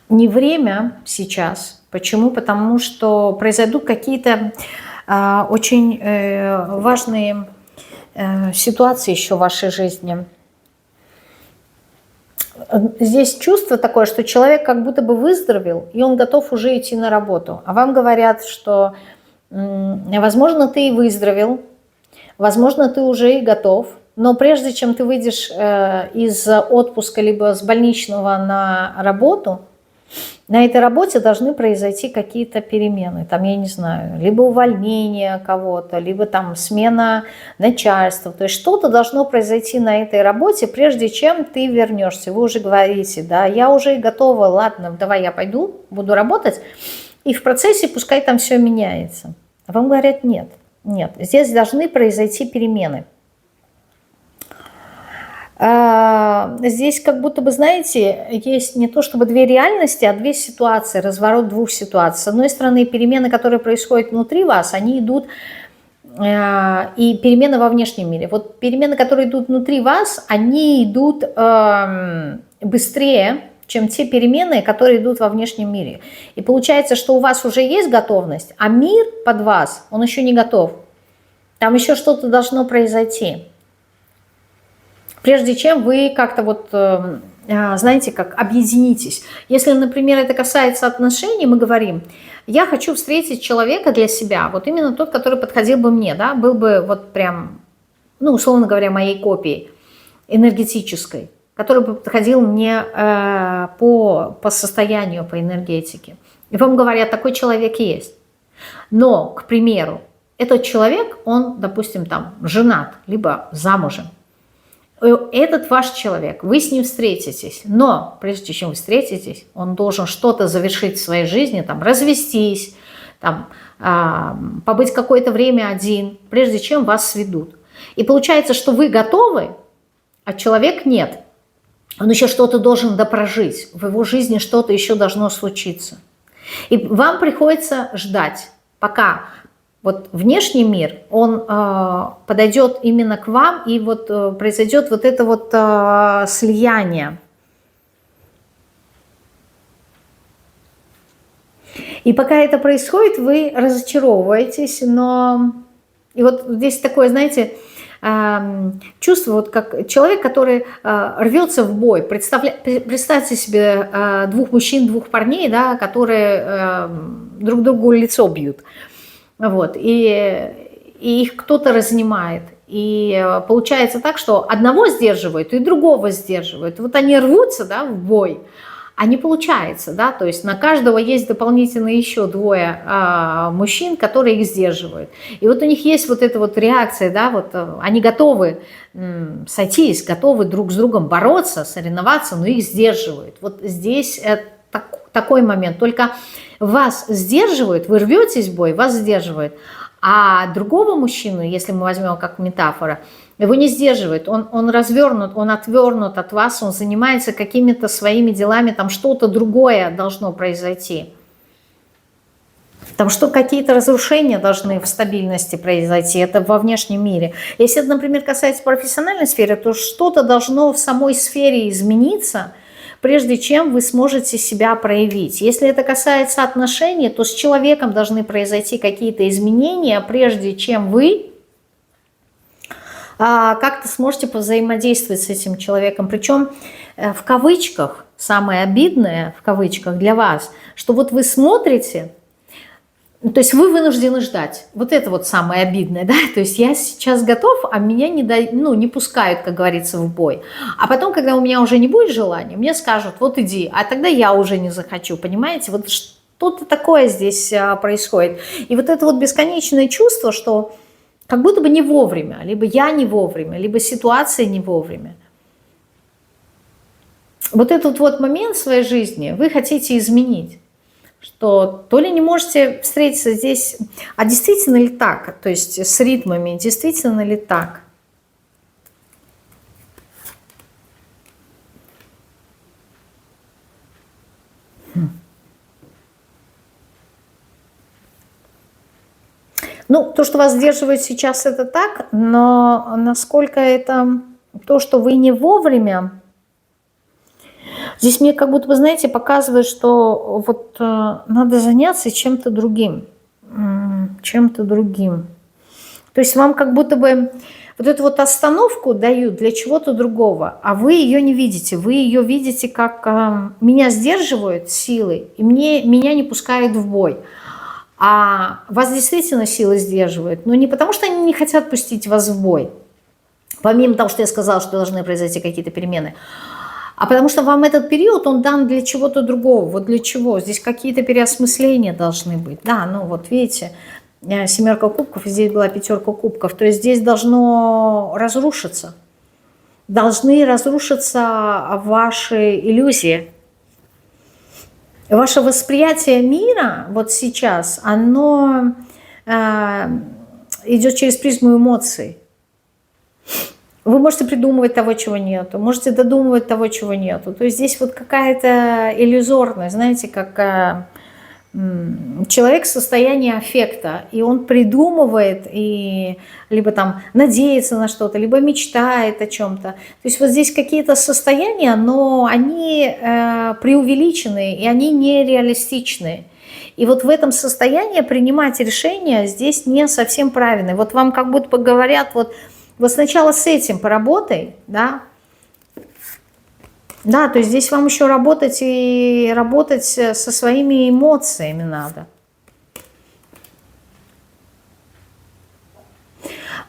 Speaker 1: не время сейчас. Почему? Потому что произойдут какие-то очень важные ситуации еще в вашей жизни. Здесь чувство такое, что человек как будто бы выздоровел, и он готов уже идти на работу. А вам говорят, что, возможно, ты и выздоровел, возможно, ты уже и готов, но прежде чем ты выйдешь из отпуска либо с больничного на работу, на этой работе должны произойти какие-то перемены. Там, я не знаю, либо увольнение кого-то, либо там смена начальства. То есть что-то должно произойти на этой работе, прежде чем ты вернешься. Вы уже говорите, да, я уже готова, ладно, давай я пойду, буду работать. И в процессе пускай там все меняется. А вам говорят, нет. Нет, здесь должны произойти перемены. Здесь как будто бы, знаете, есть не то чтобы две реальности, а две ситуации, разворот двух ситуаций. С одной стороны, перемены, которые происходят внутри вас, они идут и перемены во внешнем мире. Вот перемены, которые идут внутри вас, они идут быстрее, чем те перемены, которые идут во внешнем мире. И получается, что у вас уже есть готовность, а мир под вас, он еще не готов. Там еще что-то должно произойти. Прежде чем вы как-то вот, знаете, как объединитесь. Если, например, это касается отношений, мы говорим, я хочу встретить человека для себя, вот именно тот, который подходил бы мне, да, был бы вот прям, ну, условно говоря, моей копией энергетической, который бы подходил мне по состоянию, по энергетике. И вам говорят, такой человек есть. Но, к примеру, этот человек, он, допустим, там женат, либо замужем. Этот ваш человек, вы с ним встретитесь, но прежде чем вы встретитесь, он должен что-то завершить в своей жизни, там, развестись, там, побыть какое-то время один, прежде чем вас сведут. И получается, что вы готовы, а человек нет. Он еще что-то должен допрожить, в его жизни что-то еще должно случиться. И вам приходится ждать, пока вот внешний мир, он подойдет именно к вам, и вот произойдет вот это вот слияние. И пока это происходит, вы разочаровываетесь, но... И вот здесь такое, знаете, чувство, вот как человек, который рвется в бой. Представьте себе двух мужчин, двух парней, да, которые друг другу лицо бьют. Вот, и их кто-то разнимает. И получается так, что одного сдерживают и другого сдерживают. Вот они рвутся, да, в бой, а не получается, да, то есть на каждого есть дополнительно еще двое мужчин, которые их сдерживают. И вот у них есть вот эта вот реакция, да, вот они готовы сойтись, готовы друг с другом бороться, соревноваться, но их сдерживают. Вот здесь такой момент. Только вас сдерживают, вы рветесь в бой, вас сдерживают. А другого мужчину, если мы возьмем как метафора, его не сдерживает, он развернут, он отвернут от вас, он занимается какими-то своими делами, там что-то другое должно произойти. Там что какие-то разрушения должны в стабильности произойти, это во внешнем мире. Если это, например, касается профессиональной сферы, то что-то должно в самой сфере измениться, прежде чем вы сможете себя проявить. Если это касается отношений, то с человеком должны произойти какие-то изменения, прежде чем вы как-то сможете взаимодействовать с этим человеком. Причем в кавычках, самое обидное в кавычках для вас, что вот вы смотрите, то есть вы вынуждены ждать. Вот это вот самое обидное, да, то есть я сейчас готов, а меня не пускают, как говорится, в бой. А потом, когда у меня уже не будет желания, мне скажут, вот иди, а тогда я уже не захочу, понимаете? Вот что-то такое здесь происходит. И вот это вот бесконечное чувство, что как будто бы не вовремя, либо я не вовремя, либо ситуация не вовремя. Вот этот вот момент в своей жизни вы хотите изменить. Что то ли не можете встретиться здесь, а действительно ли так, то есть с ритмами, действительно ли так? Ну, то, что вас сдерживает сейчас, это так, но насколько это то, что вы не вовремя, здесь мне как будто бы, знаете, показывает, что вот надо заняться чем-то другим. Чем-то другим. То есть вам как будто бы вот эту вот остановку дают для чего-то другого, а вы ее не видите. Вы ее видите как меня сдерживают силой, и меня не пускают в бой. А вас действительно силы сдерживают. Но не потому, что они не хотят пустить вас в бой. Помимо того, что я сказала, что должны произойти какие-то перемены. А потому что вам этот период, он дан для чего-то другого. Вот для чего? Здесь какие-то переосмысления должны быть. Да, ну вот видите, семерка кубков, здесь была пятерка кубков. То есть здесь должно разрушиться. Должны разрушиться ваши иллюзии. Ваше восприятие мира вот сейчас, оно идет через призму эмоций. Вы можете придумывать того, чего нету, можете додумывать того, чего нету. То есть здесь вот какая-то иллюзорность, знаете, как человек в состоянии аффекта, и он придумывает, и либо там надеется на что-то, либо мечтает о чем-то. То есть вот здесь какие-то состояния, но они преувеличенные, и они нереалистичные. И вот в этом состоянии принимать решения здесь не совсем правильно. Вот вам как будто говорят, вот сначала с этим поработай, да, да, то есть здесь вам еще работать и работать со своими эмоциями надо.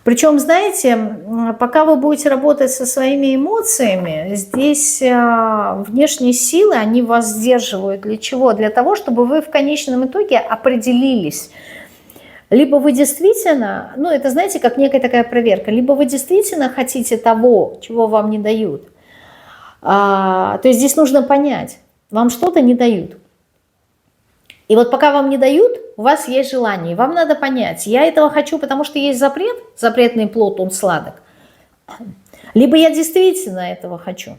Speaker 1: Причем, знаете, пока вы будете работать со своими эмоциями, здесь внешние силы, они вас сдерживают. Для чего? Для того, чтобы вы в конечном итоге определились. Либо вы действительно, ну это знаете, как некая такая проверка, либо вы действительно хотите того, чего вам не дают. То есть здесь нужно понять, вам что-то не дают. И вот пока вам не дают, у вас есть желание. Вам надо понять, я этого хочу, потому что есть запрет, запретный плод, он сладок. Либо я действительно этого хочу.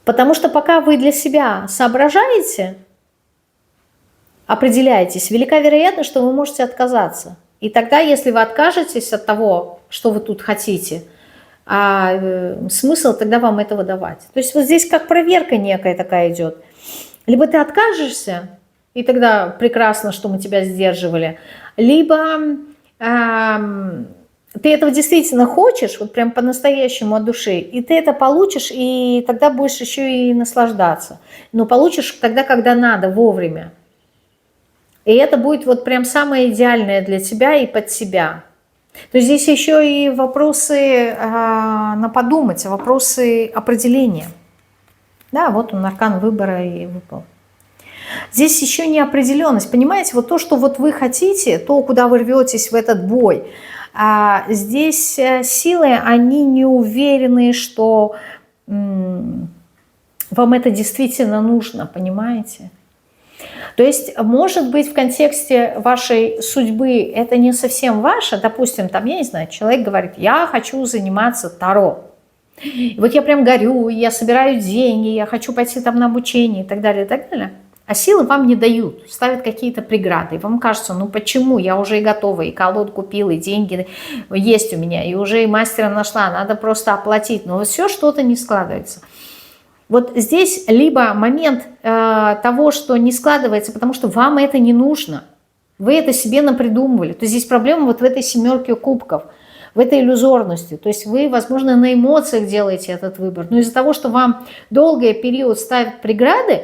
Speaker 1: Потому что пока вы для себя соображаете, определяетесь, велика вероятность, что вы можете отказаться. И тогда, если вы откажетесь от того, что вы тут хотите, смысл тогда вам этого давать. То есть вот здесь как проверка некая такая идет. Либо ты откажешься, и тогда прекрасно, что мы тебя сдерживали, либо ты этого действительно хочешь, вот прям по-настоящему от души, и ты это получишь, и тогда будешь еще и наслаждаться. Но получишь тогда, когда надо, вовремя. И это будет вот прям самое идеальное для тебя и под себя. То есть здесь еще и вопросы на подумать, вопросы определения. Да, вот он, аркан выбора и выпал. Здесь еще неопределенность. Понимаете, вот то, что вот вы хотите, то, куда вы рветесь в этот бой, здесь силы, они не уверены, что вам это действительно нужно, понимаете? То есть, может быть, в контексте вашей судьбы это не совсем ваше. Допустим, там, я не знаю, человек говорит, я хочу заниматься таро. И вот я прям горю, я собираю деньги, я хочу пойти там на обучение и так далее, и так далее. А силы вам не дают, ставят какие-то преграды. И вам кажется, ну почему, я уже и готова, и колоду купила, и деньги есть у меня, и уже и мастера нашла, надо просто оплатить. Но все что-то не складывается. Вот здесь либо момент того, что не складывается, потому что вам это не нужно. Вы это себе напридумывали. То есть здесь проблема вот в этой семерке кубков, в этой иллюзорности. То есть вы, возможно, на эмоциях делаете этот выбор. Но из-за того, что вам долгий период ставят преграды,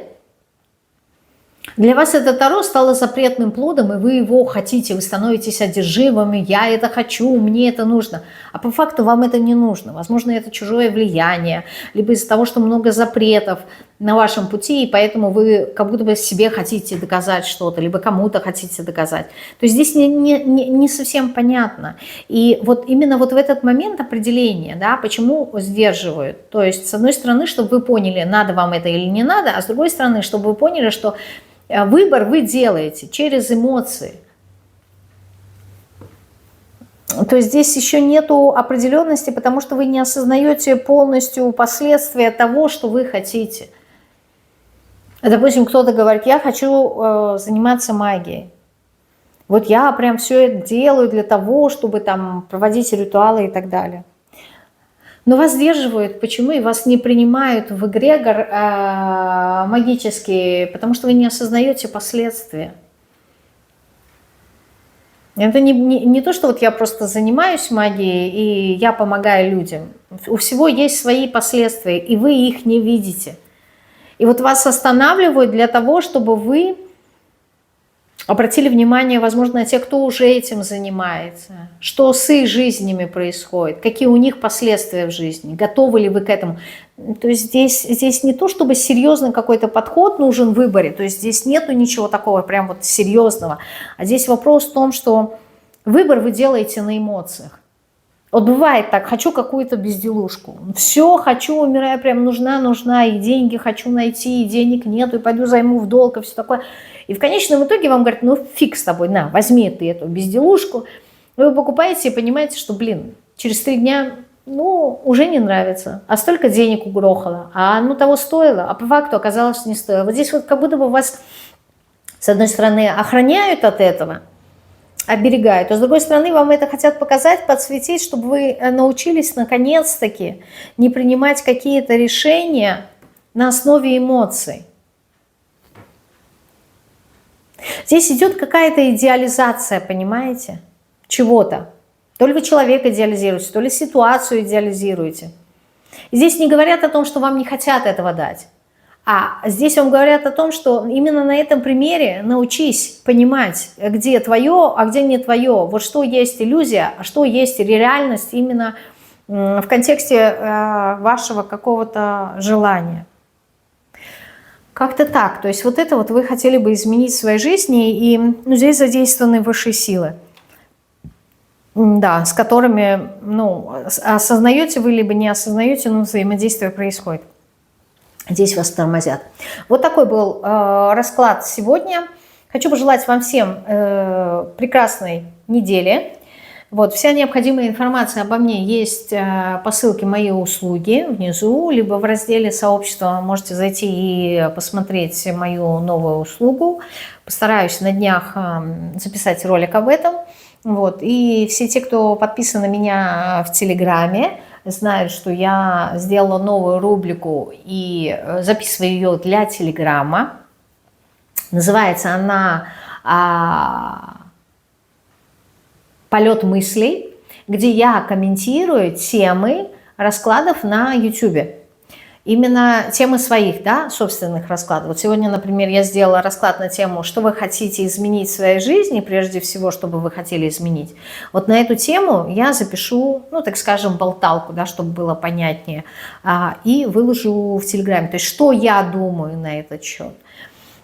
Speaker 1: для вас это таро стало запретным плодом, и вы его хотите, вы становитесь одержимыми, я это хочу, мне это нужно. А по факту вам это не нужно. Возможно, это чужое влияние, либо из-за того, что много запретов на вашем пути, и поэтому вы как будто бы себе хотите доказать что-то, либо кому-то хотите доказать. То есть здесь не совсем понятно. И вот именно вот в этот момент определения, да, почему сдерживают. То есть, с одной стороны, чтобы вы поняли, надо вам это или не надо, а с другой стороны, чтобы вы поняли, что выбор вы делаете через эмоции. То есть здесь еще нету определенности, потому что вы не осознаете полностью последствия того, что вы хотите. Допустим, кто-то говорит, я хочу заниматься магией. Вот я прям все это делаю для того, чтобы там проводить ритуалы и так далее. Но вас сдерживают. Почему? И вас не принимают в эгрегор магический, потому что вы не осознаете последствия. Это не то, что вот я просто занимаюсь магией, и я помогаю людям. У всего есть свои последствия, и вы их не видите. И вот вас останавливают для того, чтобы вы обратили внимание, возможно, на тех, кто уже этим занимается, что с их жизнями происходит, какие у них последствия в жизни, готовы ли вы к этому. То есть здесь не то, чтобы серьезный какой-то подход нужен в выборе, то есть здесь нету ничего такого прям вот серьезного, а здесь вопрос в том, что выбор вы делаете на эмоциях. Вот бывает так, хочу какую-то безделушку, все хочу, умираю, прям нужна, и деньги хочу найти, и денег нету, и пойду займу в долг, и все такое. И в конечном итоге вам говорят, ну фиг с тобой, на, возьми ты эту безделушку. Вы покупаете и понимаете, что, блин, через 3 дня, ну, уже не нравится, а столько денег угрохало, а оно того стоило, а по факту оказалось, что не стоило. Вот здесь вот как будто бы вас с одной стороны, охраняют от этого, оберегают, а с другой стороны, вам это хотят показать, подсветить, чтобы вы научились наконец-таки не принимать какие-то решения на основе эмоций. Здесь идет какая-то идеализация, понимаете, чего-то. То ли вы человека идеализируете, то ли ситуацию идеализируете. И здесь не говорят о том, что вам не хотят этого дать. А здесь вам говорят о том, что именно на этом примере научись понимать, где твое, а где не твое. Вот что есть иллюзия, а что есть реальность именно в контексте вашего какого-то желания. Как-то так. То есть вот это вот вы хотели бы изменить в своей жизни, и здесь задействованы высшие силы. Да, с которыми, осознаете вы, либо не осознаете, но взаимодействие происходит. Здесь вас тормозят. Вот такой был расклад сегодня. Хочу пожелать вам всем прекрасной недели. Вот, вся необходимая информация обо мне есть по ссылке «Мои услуги» внизу, либо в разделе «Сообщество» можете зайти и посмотреть мою новую услугу. Постараюсь на днях записать ролик об этом. Вот. И все те, кто подписан на меня в Телеграме, знают, что я сделала новую рубрику и записываю ее для Телеграма. Называется она «Полет мыслей», где я комментирую темы раскладов на YouTube. Именно темы своих, да, собственных раскладов. Вот сегодня, например, я сделала расклад на тему, что вы хотите изменить в своей жизни, прежде всего, что бы вы хотели изменить. Вот на эту тему я запишу, так скажем, болталку, да, чтобы было понятнее, и выложу в Телеграме. То есть, что я думаю на этот счет.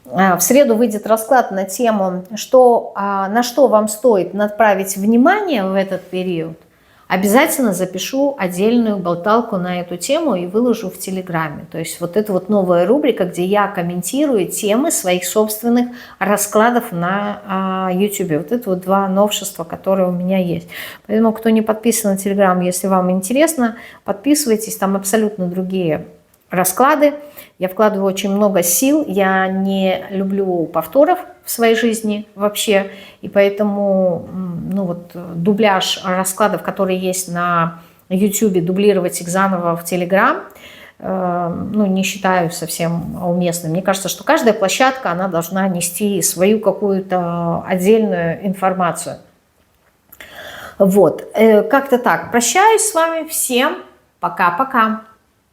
Speaker 1: В среду выйдет расклад на тему, на что вам стоит направить внимание в этот период. Обязательно запишу отдельную болталку на эту тему и выложу в Телеграме. То есть вот это вот новая рубрика, где я комментирую темы своих собственных раскладов на YouTube. Вот это вот два новшества, которые у меня есть. Поэтому, кто не подписан на Телеграм, если вам интересно, подписывайтесь. Там абсолютно другие расклады. Я вкладываю очень много сил. Я не люблю повторов в своей жизни вообще. И поэтому дубляж раскладов, которые есть на YouTube, дублировать их заново в Telegram, не считаю совсем уместным. Мне кажется, что каждая площадка, она должна нести свою какую-то отдельную информацию. Вот. Как-то так. Прощаюсь с вами. Всем пока-пока.